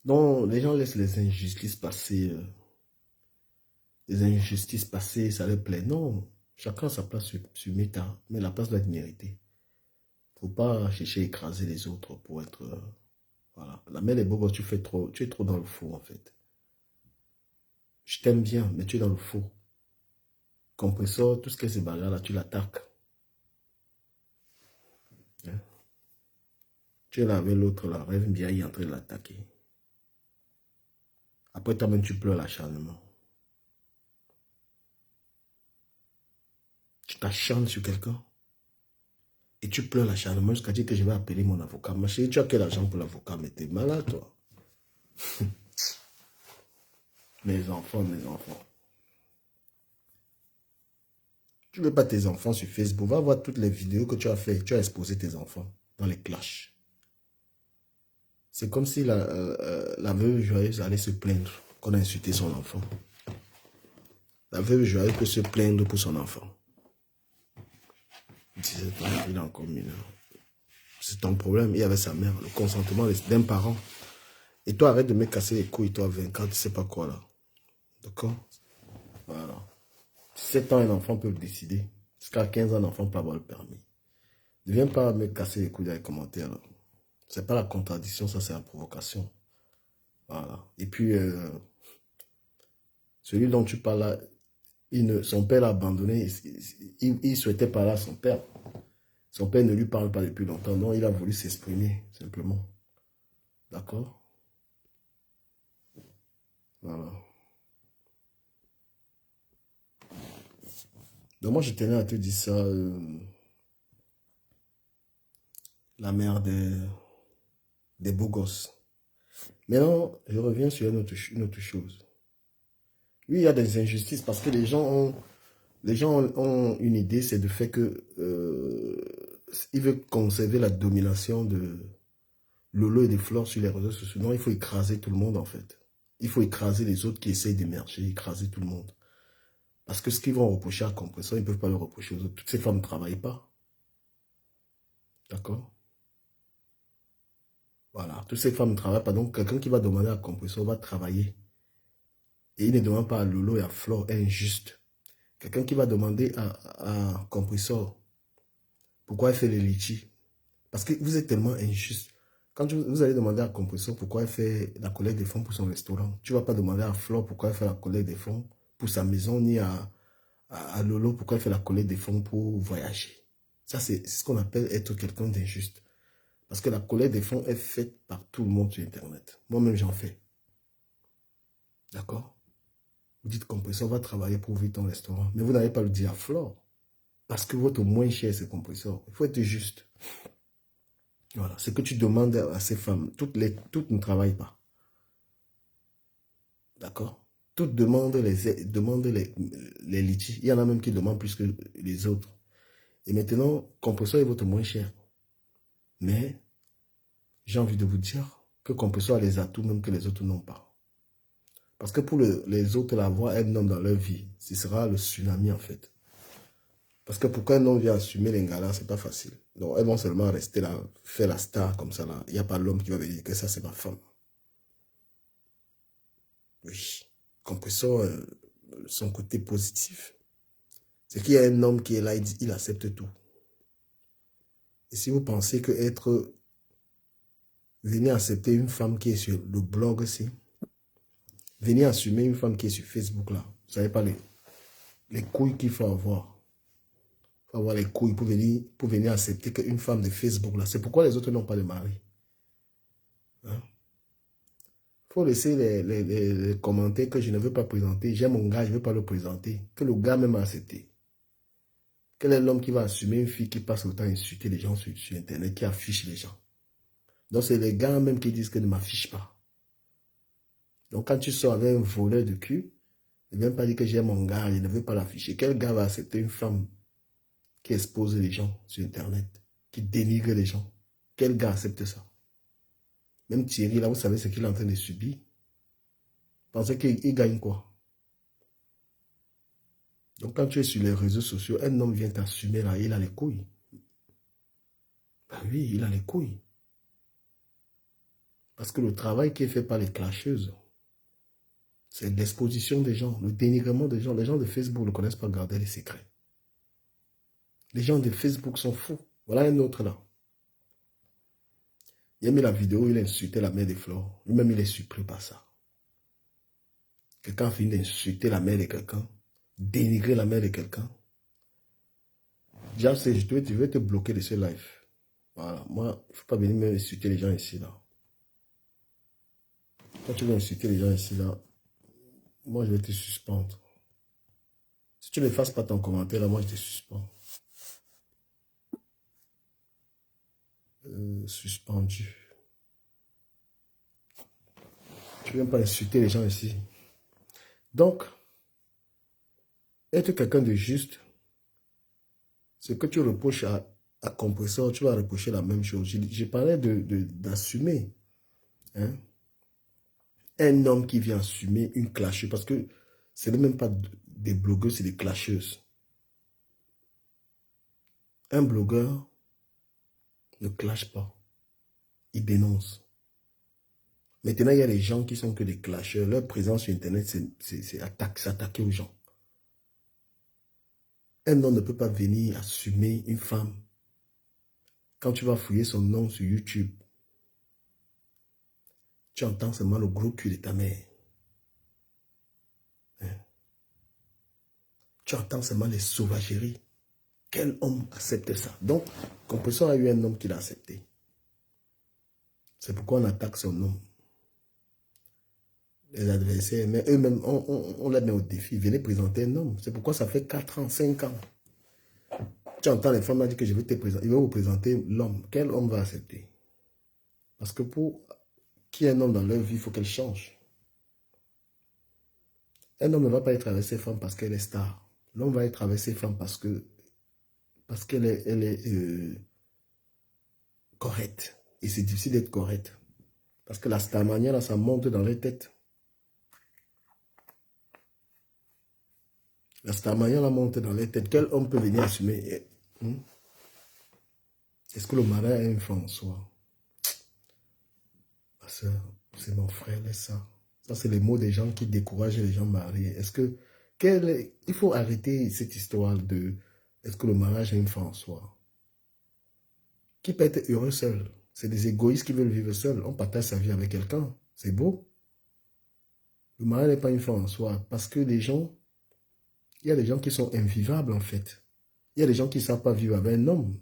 Donc, les gens laissent les injustices passer. Les injustices passer, ça leur plaît. Non. Chacun a sa place sur Meta. Mais la place doit être méritée. Faut pas chercher à écraser les autres pour être... voilà. La mère est beau, tu es trop dans le faux, en fait. Je t'aime bien, mais tu es dans le faux. Compresseur, tout ce qui se bagarre là, tu l'attaques. Hein? Tu es là avec l'autre là, rêve bien, il est en train de l'attaquer. Après toi-même, tu pleures l'acharnement. Tu t'acharnes sur quelqu'un. Et tu pleures l'acharnement jusqu'à dire que je vais appeler mon avocat. Ma chérie, tu as quel argent pour l'avocat? Mais t'es malade, toi. Mes enfants, mes enfants. Tu veux pas tes enfants sur Facebook, va voir toutes les vidéos que tu as fait. Tu as exposé tes enfants dans les clashs. C'est comme si la veuve joyeuse allait se plaindre qu'on a insulté son enfant. La veuve joyeuse peut se plaindre pour son enfant. 17 ans, il est encore mineur. C'est ton problème. Il y avait sa mère, le consentement d'un parent. Et toi, arrête de me casser les couilles, toi, 24, tu sais pas quoi là. D'accord? Voilà. 17 ans, un enfant peut le décider. Jusqu'à 15 ans, un enfant peut avoir le permis. Ne viens pas me casser les couilles dans les commentaires là. C'est pas la contradiction, ça c'est la provocation. Voilà. Et puis, celui dont tu parles là, son père l'a abandonné. Il souhaitait parler à son père. Son père ne lui parle pas depuis longtemps. Non, il a voulu s'exprimer, simplement. D'accord? Voilà. Donc moi, je tenais à te dire ça. La mère des beaux gosses. Maintenant, je reviens sur une autre chose. Oui, il y a des injustices parce que les gens ont une idée, c'est de fait que ils veulent conserver la domination de Lolo et de Flore sur les réseaux sociaux. Non, il faut écraser tout le monde en fait. Il faut écraser les autres qui essayent d'émerger, écraser tout le monde. Parce que ce qu'ils vont reprocher à Compressor, ils ne peuvent pas le reprocher aux autres. Toutes ces femmes ne travaillent pas. D'accord? Voilà. Toutes ces femmes ne travaillent pas. Donc, quelqu'un qui va demander à Compressor va travailler. Et il ne demande pas à Lolo et à Flore, est injuste. Quelqu'un qui va demander à Compressor pourquoi elle fait les litchis. Parce que vous êtes tellement injuste. Quand vous allez demander à Compressor pourquoi elle fait la collecte des fonds pour son restaurant, tu ne vas pas demander à Flore pourquoi elle fait la collecte des fonds pour sa maison, ni à Lolo pourquoi elle fait la collecte des fonds pour voyager. Ça, c'est ce qu'on appelle être quelqu'un d'injuste. Parce que la collecte des fonds est faite par tout le monde sur Internet. Moi-même, j'en fais. D'accord? Vous dites Compressor va travailler pour ouvrir ton restaurant. Mais vous n'allez pas le dire à Flore. Parce que votre moins cher, c'est Compressor. Il faut être juste. Voilà. Ce que tu demandes à ces femmes, toutes ne travaillent pas. D'accord? Toutes demandent les litiges. Il y en a même qui demandent plus que les autres. Et maintenant, Compressor est votre moins cher. Mais, j'ai envie de vous dire que Compressor a les atouts même que les autres n'ont pas. Parce que pour les autres, la voix un homme dans leur vie, ce sera le tsunami en fait. Parce que pourquoi un homme vient assumer les galas, c'est pas facile. Donc, elles vont seulement rester là, faire la star comme ça là. Il n'y a pas l'homme qui va venir dire que ça c'est ma femme. Oui. Compressor, son côté positif, c'est qu'il y a un homme qui est là, il accepte tout. Et si vous pensez que venir accepter une femme qui est sur le blog aussi, venir assumer une femme qui est sur Facebook là, vous savez pas les couilles qu'il faut avoir. Il faut avoir les couilles pour venir accepter qu'une femme de Facebook là, c'est pourquoi les autres n'ont pas de mari. Hein? Faut laisser les commentaires que je ne veux pas présenter. J'ai mon gars, je ne veux pas le présenter. Que le gars même a accepté. Quel est l'homme qui va assumer une fille qui passe le temps à insulter les gens sur Internet, qui affiche les gens? Donc, c'est les gars même qui disent que ne m'affiche pas. Donc, quand tu sors avec un voleur de cul, ne viens pas dire que j'ai mon gars, je ne veux pas l'afficher. Quel gars va accepter une femme qui expose les gens sur Internet, qui dénigre les gens? Quel gars accepte ça? Même Thierry, là, vous savez ce qu'il est en train de subir. Pensez qu'il gagne quoi? Donc, quand tu es sur les réseaux sociaux, un homme vient t'assumer là, il a les couilles. Ben oui, il a les couilles. Parce que le travail qui est fait par les clasheuses, c'est l'exposition des gens, le dénigrement des gens. Les gens de Facebook ne connaissent pas garder les secrets. Les gens de Facebook sont fous. Voilà un autre là. Il a mis la vidéo où il a insulté la mère de Flore. Lui-même, il est surpris par ça. Quelqu'un finit d'insulter la mère de quelqu'un, dénigrer la mère de quelqu'un. Déjà, je vais te bloquer de ce live. Voilà. Moi, il ne faut pas venir me insulter les gens ici là. Quand tu veux insulter les gens ici là, moi, je vais te suspendre. Si tu ne fasses pas ton commentaire là, moi, je te suspends. Suspendu. Tu ne viens pas insulter les gens ici. Donc, être quelqu'un de juste, Ce que tu reproches à Compressor, tu vas reprocher la même chose. Je parlais d'assumer. Hein? Un homme qui vient assumer une clasheuse, parce que ce n'est même pas des blogueurs, c'est des clasheuses. Un blogueur ne clash pas, il dénonce. Maintenant, il y a des gens qui sont que des clasheurs. Leur présence sur Internet, c'est s'attaquer aux gens. Un homme ne peut pas venir assumer une femme. Quand tu vas fouiller son nom sur YouTube, tu entends seulement le gros cul de ta mère. Hein? Tu entends seulement les sauvageries. Quel homme accepte ça? Donc, Compressor a eu un homme qui l'a accepté. C'est pourquoi on attaque son nom. Les adversaires, mais eux-mêmes, on les met au défi. Venez présenter un homme. C'est pourquoi ça fait 4 ans, 5 ans. Tu entends les femmes dire que je vais te présenter, ils vont vous présenter l'homme. Quel homme va accepter? Parce que pour qu'il y ait un homme dans leur vie, il faut qu'elle change. Un homme ne va pas être avec ses femmes parce qu'elle est star. L'homme va être avec ses femmes parce qu'elle est correcte. Et c'est difficile d'être correcte. Parce que la starmania, là, ça monte dans les têtes. La starmania, là, monte dans les têtes. Quel homme peut venir assumer? Est-ce que le mari a une femme en soi? Ma soeur, c'est mon frère, laisse ça. Ça, c'est les mots des gens qui découragent les gens mariés. Il faut arrêter cette histoire de est-ce que le mariage a une fin en soi? Qui peut être heureux seul? C'est des égoïstes qui veulent vivre seuls. On partage sa vie avec quelqu'un. C'est beau. Le mariage n'est pas une fin en soi. Parce que il y a des gens qui sont invivables en fait. Il y a des gens qui ne savent pas vivre avec un homme.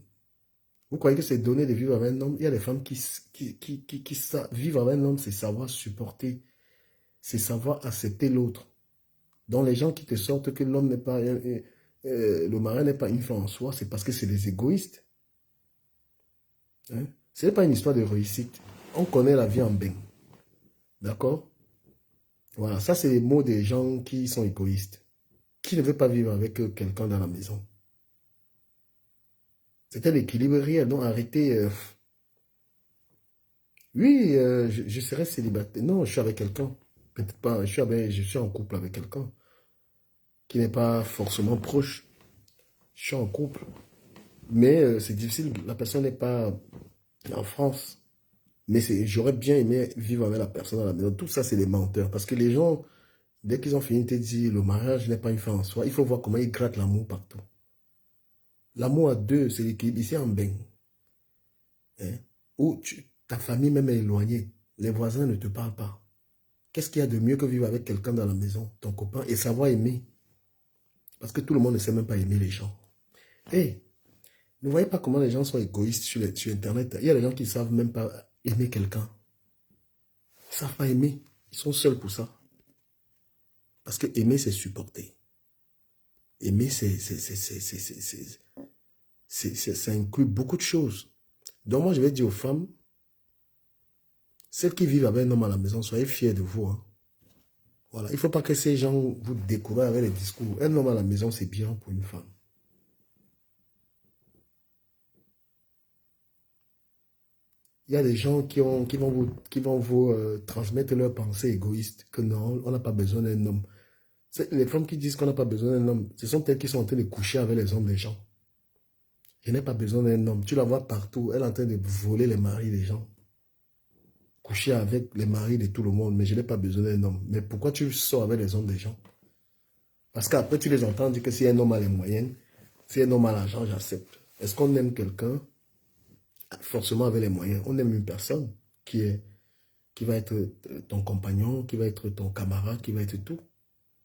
Vous croyez que c'est donné de vivre avec un homme? Il y a des femmes qui savent vivre avec un homme, c'est savoir supporter, c'est savoir accepter l'autre. Donc les gens qui te sortent que l'homme n'est pas, le mari n'est pas une fin en soi, c'est parce que c'est des égoïstes. Hein? Ce n'est pas une histoire de réussite. On connaît la vie en bain. D'accord? Voilà, ça c'est les mots des gens qui sont égoïstes. Qui ne veut pas vivre avec quelqu'un dans la maison? C'était l'équilibre réel, donc arrêtez. Oui, je serai célibataire. Non, je suis avec quelqu'un. Peut-être pas, je suis en couple avec quelqu'un qui n'est pas forcément proche. Je suis en couple. Mais c'est difficile, la personne n'est pas en France. Mais j'aurais bien aimé vivre avec la personne à la maison. Tout ça, c'est des menteurs. Parce que les gens, dès qu'ils ont fini de te dire le mariage n'est pas une fin en soi, il faut voir comment ils grattent l'amour partout. L'amour à deux, c'est l'équilibre. Ici en bain. Hein? Où ta famille même est éloignée. Les voisins ne te parlent pas. Qu'est-ce qu'il y a de mieux que vivre avec quelqu'un dans la maison, ton copain, et savoir aimer? Parce que tout le monde ne sait même pas aimer les gens. Hey, ne voyez pas comment les gens sont égoïstes sur Internet. Il y a des gens qui ne savent même pas aimer quelqu'un. Ils ne savent pas aimer. Ils sont seuls pour ça. Parce que aimer, c'est supporter. Aimer, ça inclut beaucoup de choses. Donc moi, je vais dire aux femmes, celles qui vivent avec un homme à la maison, soyez fiers de vous. Hein. Voilà. Il ne faut pas que ces gens vous découvrent avec les discours. Un homme à la maison, c'est bien pour une femme. Il y a des gens qui vont vous transmettre leurs pensées égoïstes, que non, on n'a pas besoin d'un homme. Les femmes qui disent qu'on n'a pas besoin d'un homme, ce sont elles qui sont en train de coucher avec les hommes des gens. Je n'ai pas besoin d'un homme. Tu la vois partout, elle est en train de voler les maris des gens. Coucher avec les maris de tout le monde, mais je n'ai pas besoin d'un homme. Mais pourquoi tu sors avec les hommes des gens? Parce qu'après, tu les entends dire que si un homme a les moyens, si un homme a l'argent, j'accepte. Est-ce qu'on aime quelqu'un forcément avec les moyens? On aime une personne qui va être ton compagnon, qui va être ton camarade, qui va être tout.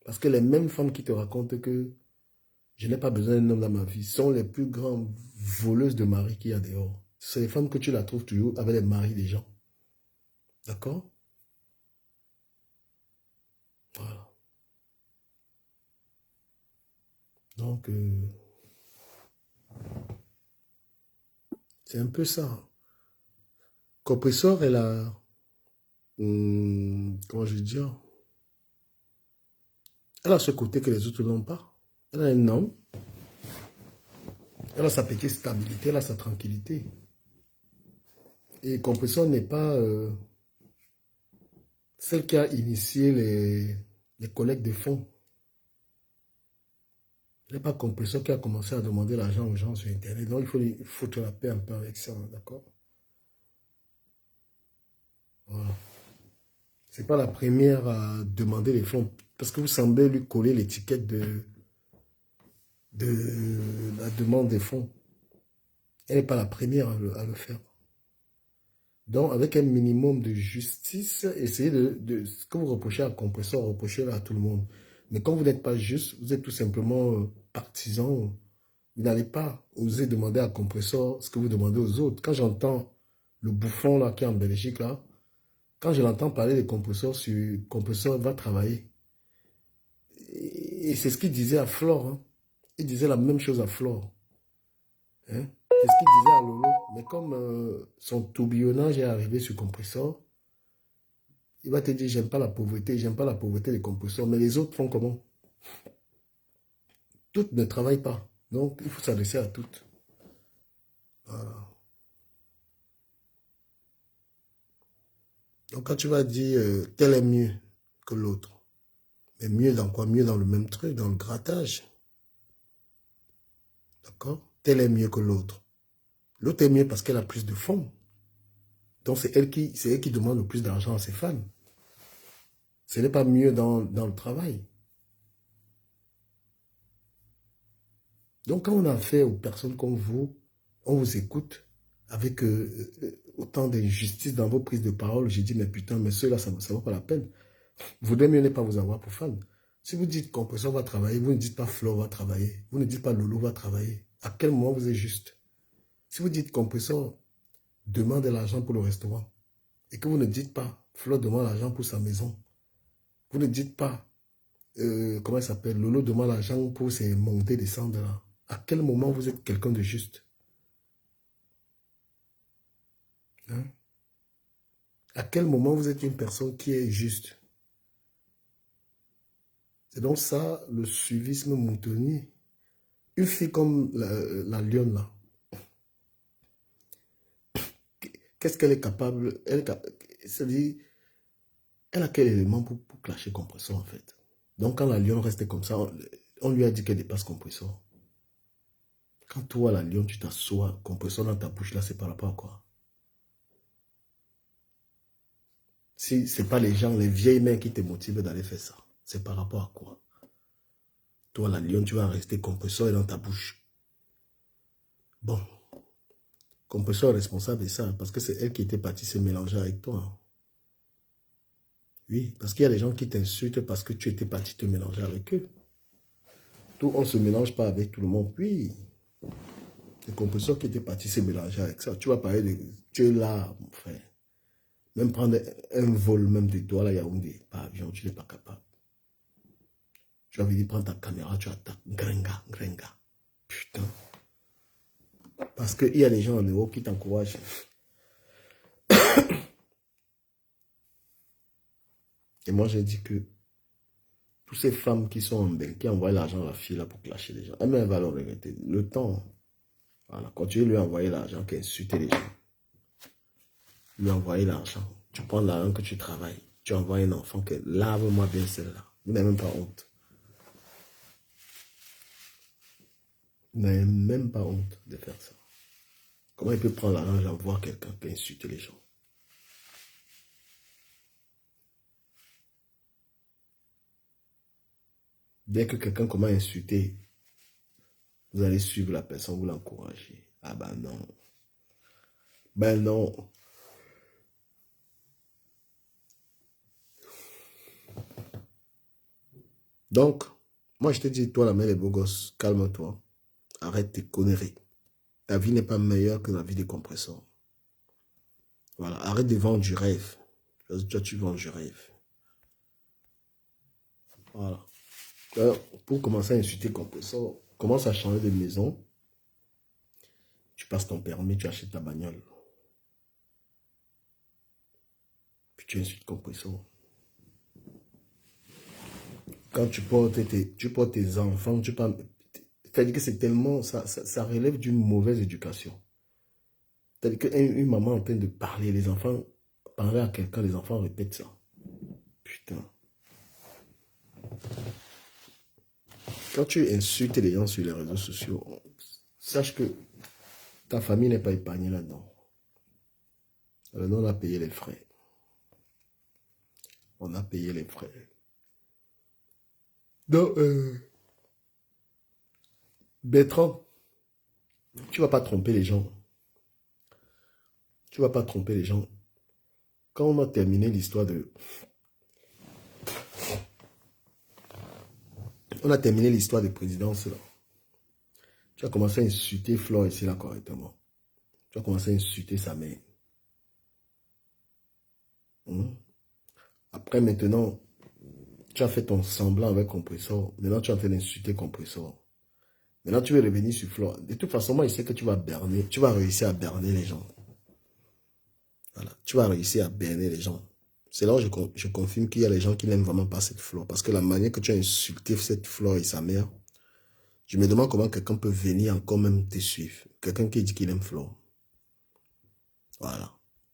Parce que les mêmes femmes qui te racontent que je n'ai pas besoin d'un homme dans ma vie sont les plus grandes voleuses de maris qu'il y a dehors. C'est les femmes que tu la trouves toujours avec les maris des gens. D'accord? Voilà. Donc, c'est un peu ça. Compressor, elle a... comment je veux dire? Elle a ce côté que les autres n'ont pas. Elle a un nom. Elle a sa petite stabilité, elle a sa tranquillité. Et compresseur n'est pas celle qui a initié les collectes de fonds. Elle n'est pas compresseur qui a commencé à demander l'argent aux gens sur Internet. Donc il faut foutre la paix un peu avec ça, d'accord? Voilà. C'est pas la première à demander les fonds. Parce que vous semblez lui coller l'étiquette de la demande des fonds. Elle n'est pas la première à le faire. Donc, avec un minimum de justice, essayez ce que vous reprochez à compresseur, reprochez-le à tout le monde. Mais quand vous n'êtes pas juste, vous êtes tout simplement partisan, vous n'allez pas oser demander à compresseur ce que vous demandez aux autres. Quand j'entends le bouffon là qui est en Belgique là, quand je l'entends parler de compresseur, compresseur va travailler. Et c'est ce qu'il disait à Flore. Hein. Il disait la même chose à Flore. Hein. C'est ce qu'il disait à Lolo. Mais comme son tourbillonnage est arrivé sur compresseur, il va te dire, j'aime pas la pauvreté des compresseurs. Mais les autres font comment? Toutes ne travaillent pas. Donc, il faut s'adresser à toutes. Voilà. Donc, quand tu vas dire, tel est mieux que l'autre. Mais mieux dans quoi? Mieux dans le même truc, dans le grattage. D'accord? Tel est mieux que l'autre. L'autre est mieux parce qu'elle a plus de fonds. Donc, c'est elle qui demande le plus d'argent à ses fans. Ce n'est pas mieux dans le travail. Donc, quand on a affaire aux personnes comme vous, on vous écoute avec autant d'injustice dans vos prises de parole. J'ai dit, mais putain, mais ceux-là, ça ne vaut pas la peine. Vous voudrez mieux ne pas vous avoir pour fan. Si vous dites compresseur va travailler, vous ne dites pas Flo va travailler. Vous ne dites pas Lolo va travailler. À quel moment vous êtes juste? Si vous dites compresseur demande de l'argent pour le restaurant et que vous ne dites pas Flo demande l'argent pour sa maison, vous ne dites pas, comment il s'appelle, Lolo demande l'argent pour ses montées, descendre là. À quel moment vous êtes quelqu'un de juste? Hein? À quel moment vous êtes une personne qui est juste? C'est donc ça, le suivisme moutonnier. Une fille comme la lionne là, qu'est-ce qu'elle est capable? C'est-à-dire, elle a quel élément pour clasher compresseur en fait? Donc quand la lionne restait comme ça, on lui a dit qu'elle dépasse compresseur. Quand toi, la lionne, tu t'assois, compresseur dans ta bouche là, c'est par rapport à quoi? Si ce n'est pas les gens, les vieilles mains qui te motivent d'aller faire ça, c'est par rapport à quoi? Toi, la lionne, tu vas rester compresseur dans ta bouche. Bon, compresseur est responsable de ça, parce que c'est elle qui était partie se mélanger avec toi. Oui, parce qu'il y a des gens qui t'insultent parce que tu étais parti te mélanger avec eux. Tout, on ne se mélange pas avec tout le monde. Oui, les compresseurs qui étaient partis se mélanger avec ça. Tu vas parler de... Tu es là, mon frère. Même prendre un vol, même de toi, là, Yaoundé, par avion, tu n'es pas capable. Tu vas venir prendre ta caméra, tu attaques. Gringa, gringa. Putain. Parce qu'il y a des gens en Europe qui t'encouragent. Et moi, j'ai dit que toutes ces femmes qui sont en bain, qui envoient l'argent à la fille là pour clasher les gens, elle va leur regretter. Le temps, voilà, continuez de lui envoyer l'argent qui insulte les gens. Lui envoyer l'argent. Tu prends l'argent que tu travailles. Tu envoies un enfant que lave-moi bien celle-là. Vous n'avez même pas honte. Vous n'avez même pas honte de faire ça. Comment il peut prendre l'argent et envoyer quelqu'un qui insulte les gens? Dès que quelqu'un commence à insulter, vous allez suivre la personne, vous l'encouragez. Ah ben non. Ben non. Donc, moi je te dis, toi la mère des beaux gosses, calme-toi. Arrête tes conneries. Ta vie n'est pas meilleure que la vie des compresseurs. Voilà, arrête de vendre du rêve. Toi, tu vends du rêve. Voilà. Alors, pour commencer à insulter compresseur, commence à changer de maison. Tu passes ton permis, tu achètes ta bagnole. Puis tu insultes compresseur. Quand tu portes tes enfants, C'est-à-dire que c'est tellement, ça relève d'une mauvaise éducation. C'est-à-dire qu'une maman en train de parler, les enfants, parler à quelqu'un, les enfants répètent ça. Putain. Quand tu insultes les gens sur les réseaux sociaux, sache que ta famille n'est pas épargnée là-dedans. Alors, on a payé les frais. On a payé les frais. Donc, Bertrand, tu ne vas pas tromper les gens. Tu ne vas pas tromper les gens. Quand on a terminé l'histoire de... On a terminé l'histoire de présidence, là. Tu as commencé à insulter Flore ici, là, correctement. Tu as commencé à insulter sa mère. Après, maintenant, tu as fait ton semblant avec Compressor. Maintenant, tu es en train d'insulter Compressor. Maintenant, tu veux revenir sur Flore. De toute façon, moi, je sais que tu vas berner. Tu vas réussir à berner les gens. Voilà. Tu vas réussir à berner les gens. C'est là où je confirme qu'il y a des gens qui n'aiment vraiment pas cette Flore. Parce que la manière que tu as insulté cette Flore et sa mère, je me demande comment quelqu'un peut venir encore même te suivre. Quelqu'un qui dit qu'il aime Flore. Voilà.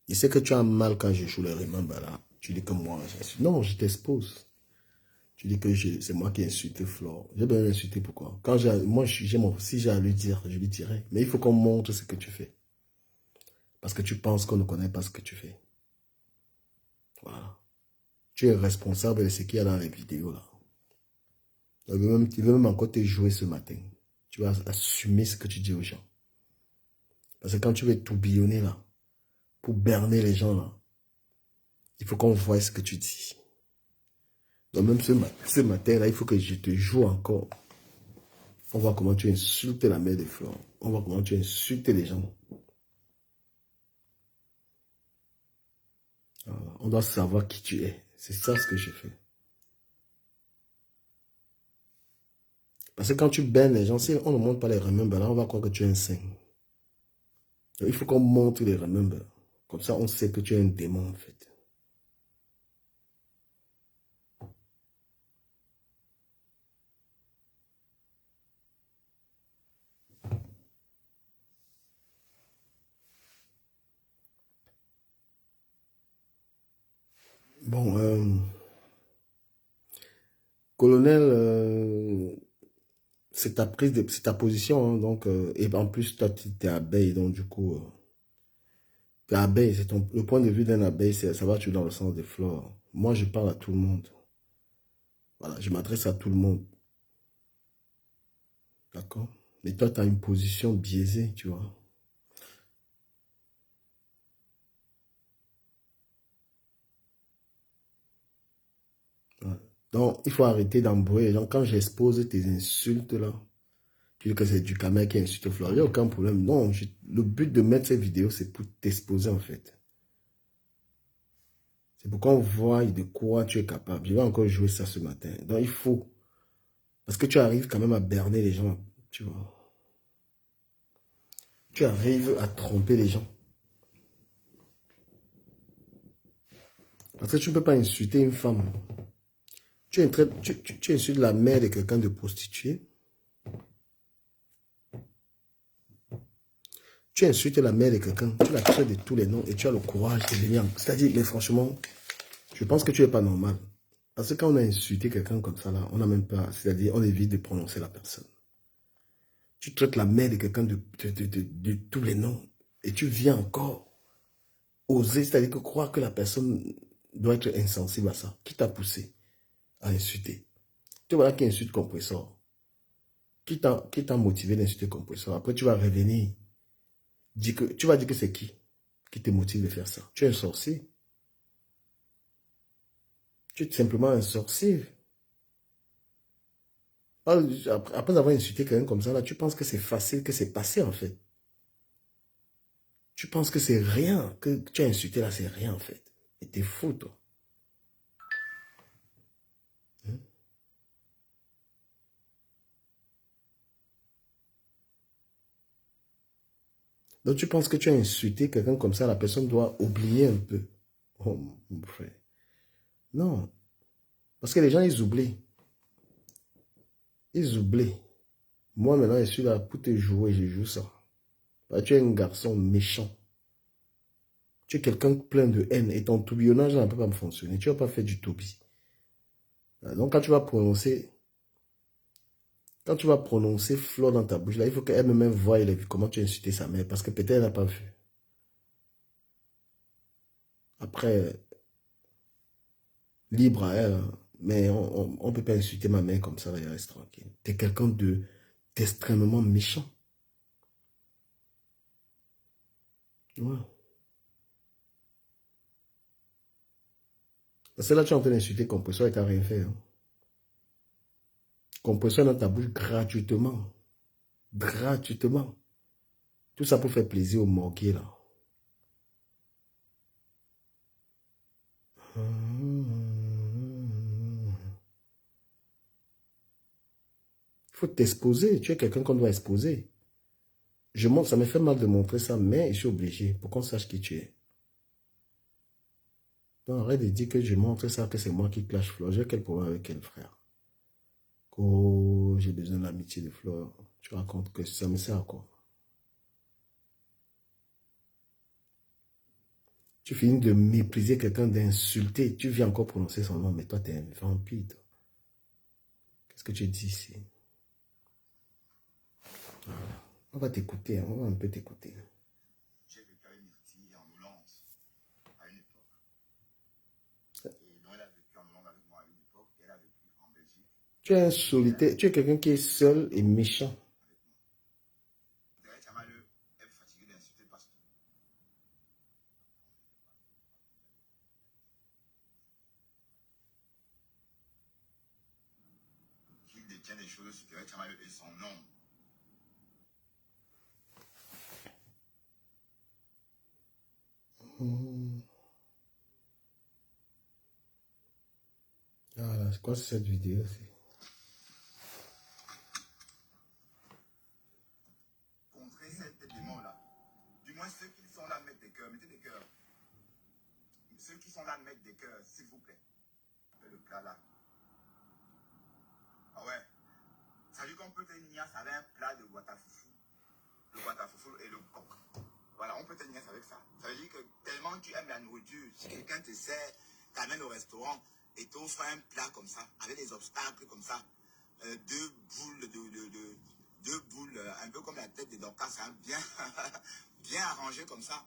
Je sais que tu as mal quand je joue le remember là. Tu dis que moi, non, je t'expose. Tu dis que c'est moi qui ai insulté Flore. J'ai bien insulté pourquoi? Quand moi, si j'ai à lui dire, je lui dirai. Mais il faut qu'on montre ce que tu fais. Parce que tu penses qu'on ne connaît pas ce que tu fais. Voilà. Tu es responsable de ce qu'il y a dans les vidéos là. Tu veux même encore te jouer ce matin. Tu vas assumer ce que tu dis aux gens. Parce que quand tu veux tourbillonner là, pour berner les gens là, il faut qu'on voie ce que tu dis. Donc même ce matin là, il faut que je te joue encore. On voit comment tu insultes la mère de Flore. On voit comment tu insultes les gens. Voilà. On doit savoir qui tu es. C'est ça ce que je fais. Parce que quand tu baignes les gens, si on ne montre pas les remembers, là, on va croire que tu es un saint. Donc, il faut qu'on montre les remembers. Comme ça, on sait que tu es un démon, en fait. Bon, colonel, c'est ta prise c'est ta position, hein, donc, et en plus, toi, tu es abeille, donc du coup, tu es abeille, c'est le point de vue d'un abeille, ça va toujours dans le sens des fleurs. Moi, je parle à tout le monde. Voilà, je m'adresse à tout le monde. D'accord? Mais toi, tu as une position biaisée, tu vois. Voilà. Donc, il faut arrêter d'embrouiller les gens. Quand j'expose tes insultes, là, tu dis que c'est du caméra qui insulte Flore. Il n'y a aucun problème. Non, le but de mettre ces vidéos, c'est pour t'exposer, en fait. C'est pour qu'on voie de quoi tu es capable. Je vais encore jouer ça ce matin. Donc, il faut. Parce que tu arrives quand même à berner les gens, tu vois. Tu arrives à tromper les gens. Parce que tu ne peux pas insulter une femme. Tu insultes la mère de quelqu'un de prostituée. Tu insultes la mère de quelqu'un. Tu la traites de tous les noms et tu as le courage de venir. C'est-à-dire, mais franchement, je pense que tu n'es pas normal. Parce que quand on a insulté quelqu'un comme ça, là, on n'a même pas. C'est-à-dire, on évite de prononcer la personne. Tu traites la mère de quelqu'un de tous les noms. Et tu viens encore oser, c'est-à-dire que croire que la personne doit être insensible à ça. Qui t'a poussé à insulter? Tu vois là qui insulte Compressor. Qui t'a motivé d'insulter Compressor? Après, tu vas revenir. Tu vas dire que c'est qui te motive de faire ça? Tu es un sorcier. Tu es simplement un sorcier. Après avoir insulté quelqu'un comme ça, là, tu penses que c'est facile, que c'est passé en fait. Tu penses que c'est rien, que tu as insulté là, c'est rien en fait. Et t'es fou, toi. Hein? Donc tu penses que tu as insulté quelqu'un comme ça, la personne doit oublier un peu. Oh mon frère. Non. Parce que les gens, ils oublient. Ils oublient. Moi, maintenant, je suis là pour te jouer, je joue ça. Bah, tu es un garçon méchant. Tu es quelqu'un plein de haine et ton tourbillonnage ne peut pas me fonctionner. Tu ne vas pas faire du toubi. Donc, quand tu vas prononcer fleur dans ta bouche, là, il faut qu'elle-même voie comment tu as insulté sa mère parce que peut-être elle n'a pas vu. Après, libre à elle, hein, mais on ne peut pas insulter ma mère comme ça, elle reste tranquille. Tu es quelqu'un d'extrêmement méchant. Ouais. Parce que là, tu es en train d'insulter Compresseur et tu n'as rien fait. Hein. Compresseur dans ta bouche gratuitement. Gratuitement. Tout ça pour faire plaisir aux morguiers, là. Il faut t'exposer. Tu es quelqu'un qu'on doit exposer. Je montre, ça me fait mal de montrer ça, mais je suis obligé pour qu'on sache qui tu es. Donc, arrête de dire que je montre ça, que c'est moi qui clash Flore. J'ai quel problème avec quel frère? Oh, j'ai besoin d'amitié de Flore. Tu racontes que ça me sert à quoi? Tu finis de mépriser quelqu'un, d'insulter. Tu viens encore prononcer son nom, mais toi, tu es un vampire. Qu'est-ce que tu dis ici? Voilà. On va t'écouter, hein. On va un peu t'écouter. J'ai vécu avec Myrtille en Hollande à une époque. Et donc elle a vécu en Hollande avec moi à une époque. Et elle a vécu en Belgique. Tu es un solitaire, tu es quelqu'un qui est seul et méchant. Derrière Chamaleux, elle est fatiguée d'insulter le pasteur. Qui détient des choses sur Derrière Chamaleux et son nom. Voilà, c'est quoi cette vidéo? Contrer cette démon-là. Du moins ceux qui sont là mettent des cœurs. Mettez des cœurs. Ceux qui sont là mettent des cœurs, s'il vous plaît. Le plat là. Ah ouais. Ça veut dire qu'on peut te niasse avec un plat de guatafoufou. Le guatafoufou et le coq. Voilà, on peut te niasse avec ça. Ça veut dire que tellement tu aimes la nourriture, si quelqu'un te sert, t'amène au restaurant et t'offre un plat comme ça, avec des obstacles comme ça, deux boules, un peu comme la tête de Dorcas, hein, bien, bien arrangées comme ça,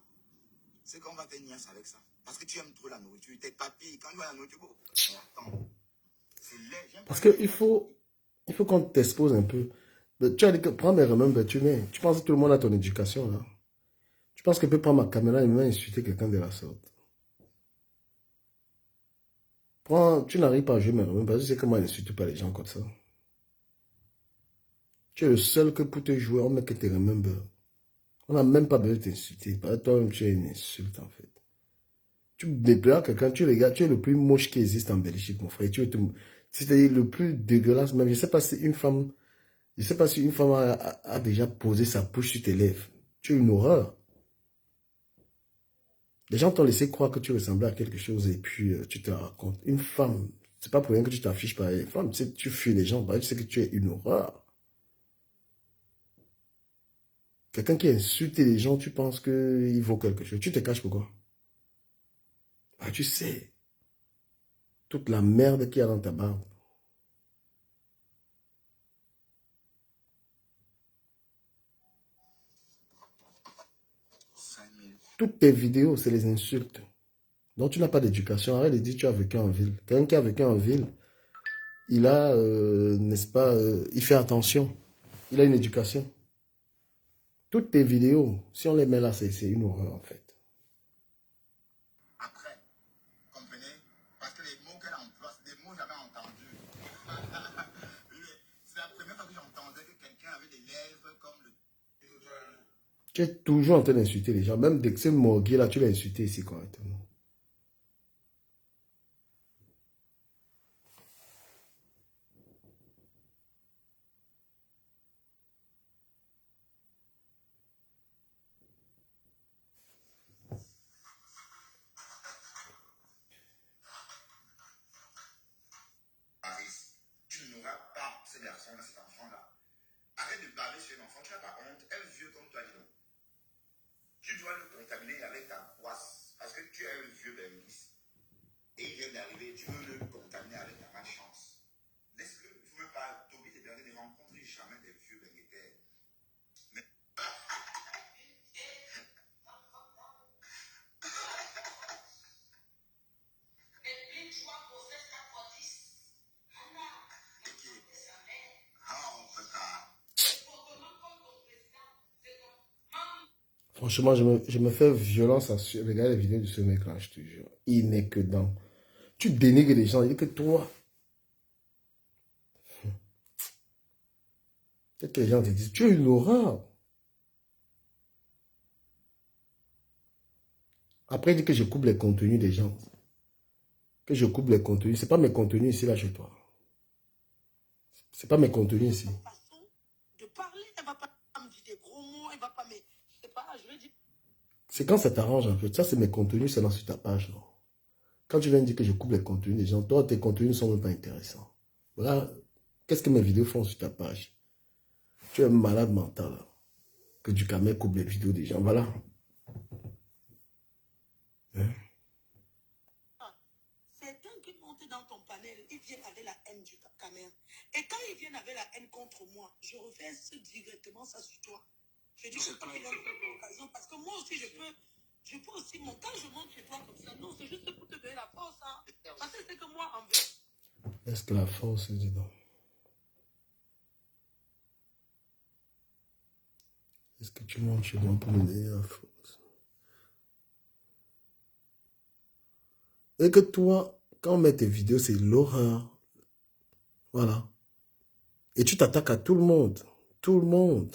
c'est qu'on va te niasse avec ça. Parce que tu aimes trop la nourriture. Tes papilles, quand tu vois la nourriture, attends, c'est laid. Parce qu'il faut qu'on t'expose un peu. Tu as dit que prends mes remembers, tu penses que tout le monde a ton éducation, là. Tu penses que je peux prendre ma caméra et même insulter quelqu'un de la sorte. Tu n'arrives pas à jouer mes remembers, parce que tu sais comment insulte pas les gens comme ça. Tu es le seul que pour te jouer, on met que tes remembers. On n'a même pas besoin de t'insulter. Toi-même, tu es une insulte, en fait. Tu déplores quelqu'un, tu regardes, tu es le plus moche qui existe en Belgique, mon frère. C'est-à-dire le plus dégueulasse, même. Je ne sais pas si une femme, a déjà posé sa bouche sur tes lèvres. Tu es une horreur. Les gens t'ont laissé croire que tu ressemblais à quelque chose et puis tu te racontes. Une femme, c'est pas pour rien que tu t'affiches par une femme, tu sais, tu fuis les gens, tu sais que tu es une horreur. Quelqu'un qui insulte les gens, tu penses qu'il vaut quelque chose. Tu te caches pourquoi? Bah, tu sais, toute la merde qu'il y a dans ta barbe. Toutes tes vidéos, c'est les insultes. Donc tu n'as pas d'éducation. Arrête de dire que tu as vécu en ville. Quelqu'un qui a vécu en ville, il a, n'est-ce pas, il fait attention. Il a une éducation. Toutes tes vidéos, si on les met là, c'est une horreur en fait. Après, comprenez? Parce que les mots qu'elle emploie, c'est des mots jamais entendus. C'est la première fois que j'entendais que quelqu'un avait des lèvres comme le... Tu es toujours en train d'insulter les gens. Même dès que c'est Morguier là, tu l'as insulté ici correctement. Tu n'auras pas ce garçon-là, cet enfant-là. Arrête de tu as par contre un vieux comme toi, dis donc, tu dois le contaminer avec ta poisse. Parce que tu es un vieux benguis. Et il vient d'arriver, tu veux le contaminer avec ta malchance. N'est-ce que tu ne veux pas, Toby et Bernard ne rencontrent jamais des vieux benguetaires. Mais... Franchement, je me fais violence à regarder les vidéos de ce mec-là, je te jure. Il n'est que dans. Tu dénigres les gens, il dit que toi. Peut-être que les gens te disent, tu es une horreur. Après, il dit que je coupe les contenus des gens. Que je coupe les contenus. Ce n'est pas mes contenus ici, là, chez toi. Ce n'est pas mes contenus ici. De parler, elle va pas me dire des gros mots, elle va pas me... Je sais pas, je vais dire... C'est quand ça t'arrange, en fait. Ça, c'est mes contenus, c'est dans sur ta page, non? Quand tu viens de dire que je coupe les contenus des gens, toi, tes contenus ne sont même pas intéressants. Voilà. Qu'est-ce que mes vidéos font sur ta page? Tu es un malade mental, là. Que du camel coupe les vidéos des gens. Voilà. Hein? Certains qui montent dans ton panel, ils viennent avec la haine du caméra. Et quand ils viennent avec la haine contre moi, je refais directement ça sur toi. Je dis que quand ils ont l'occasion, parce que moi aussi, je peux aussi, quand je monte chez toi comme ça, non, c'est juste pour te donner la force. Hein. Parce que c'est que moi, en vrai. Est-ce que la force, dis donc? Est-ce que tu montes chez moi pour me donner la force? Et que toi, quand on met tes vidéos, c'est l'horreur. Voilà. Et tu t'attaques à tout le monde. Tout le monde.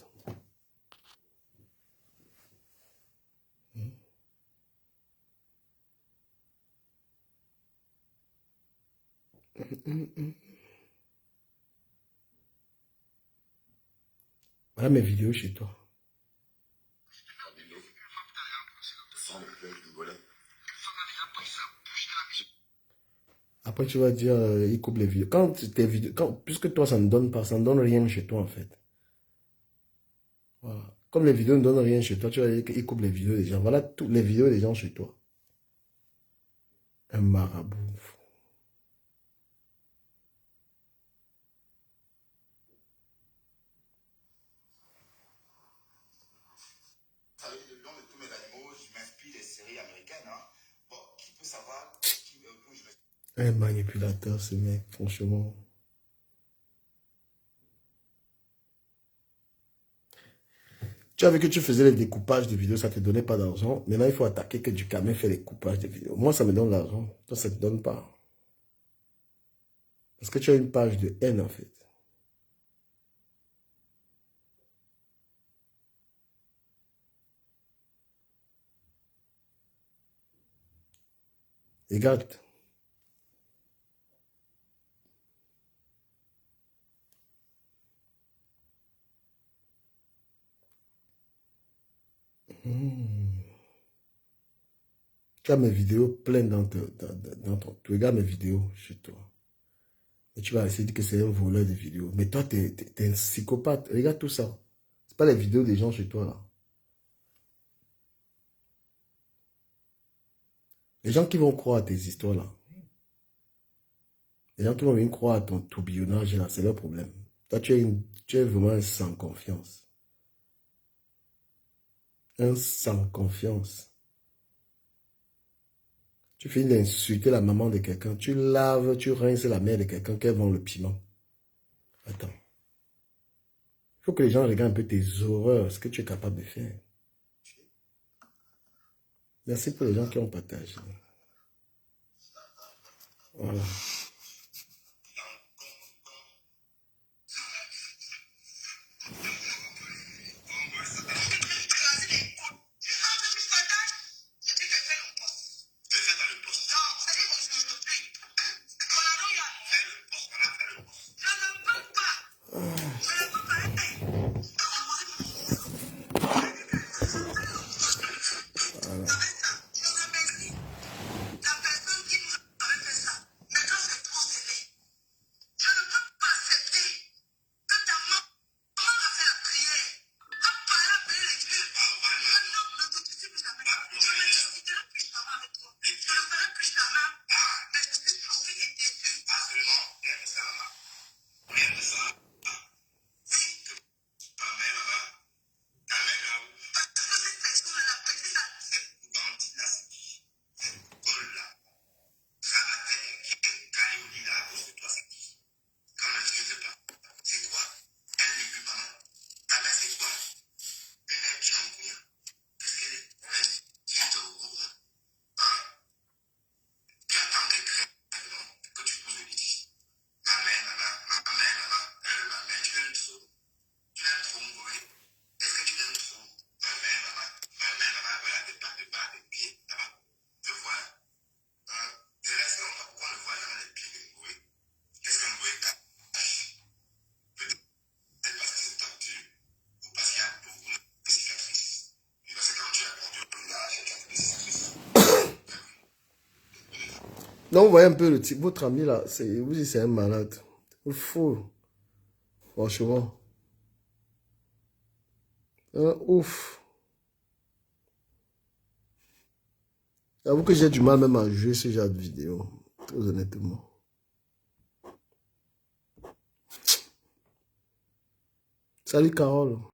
Voilà mes vidéos chez toi. Après, tu vas dire, il coupe les vidéos. Quand tes vidéos, puisque toi, ça ne donne pas, ça ne donne rien chez toi, en fait. Voilà. Comme les vidéos ne donnent rien chez toi, tu vas dire qu'il coupe les vidéos des gens. Voilà toutes les vidéos des gens chez toi. Un marabout. Le nom de tous mes animaux, je m'inspire des séries américaines. Hein. Bon, qui peut savoir un manipulateur, ce mec, franchement. Tu avais que tu faisais les découpages de vidéos, ça ne te donnait pas d'argent. Maintenant, il faut attaquer que du camé fait les coupages de vidéos. Moi, ça me donne l'argent. Toi, ça ne te donne pas. Parce que tu as une page de haine, en fait. Regarde. Tu as mes vidéos pleines dans ton... Tu regardes mes vidéos chez toi. Et tu vas essayer de dire que c'est un voleur de vidéos. Mais toi, tu es un psychopathe. Regarde tout ça. C'est pas les vidéos des gens chez toi, là. Les gens qui vont croire à tes histoires, là. Les gens qui vont venir croire à ton tourbillonnage, là, c'est leur problème. Toi, tu es vraiment un sans confiance. Un sans confiance. Tu finis d'insulter la maman de quelqu'un. Tu laves, tu rinces la mère de quelqu'un qu'elle vend le piment. Attends. Il faut que les gens regardent un peu tes horreurs, ce que tu es capable de faire. Merci pour les gens qui ont partagé. Voilà. Donc, vous voyez un peu le type, votre ami là, vous dites c'est un malade. Il faut, franchement. Ouf. J'avoue que j'ai du mal même à jouer ce genre de vidéo, très honnêtement. Salut Carole.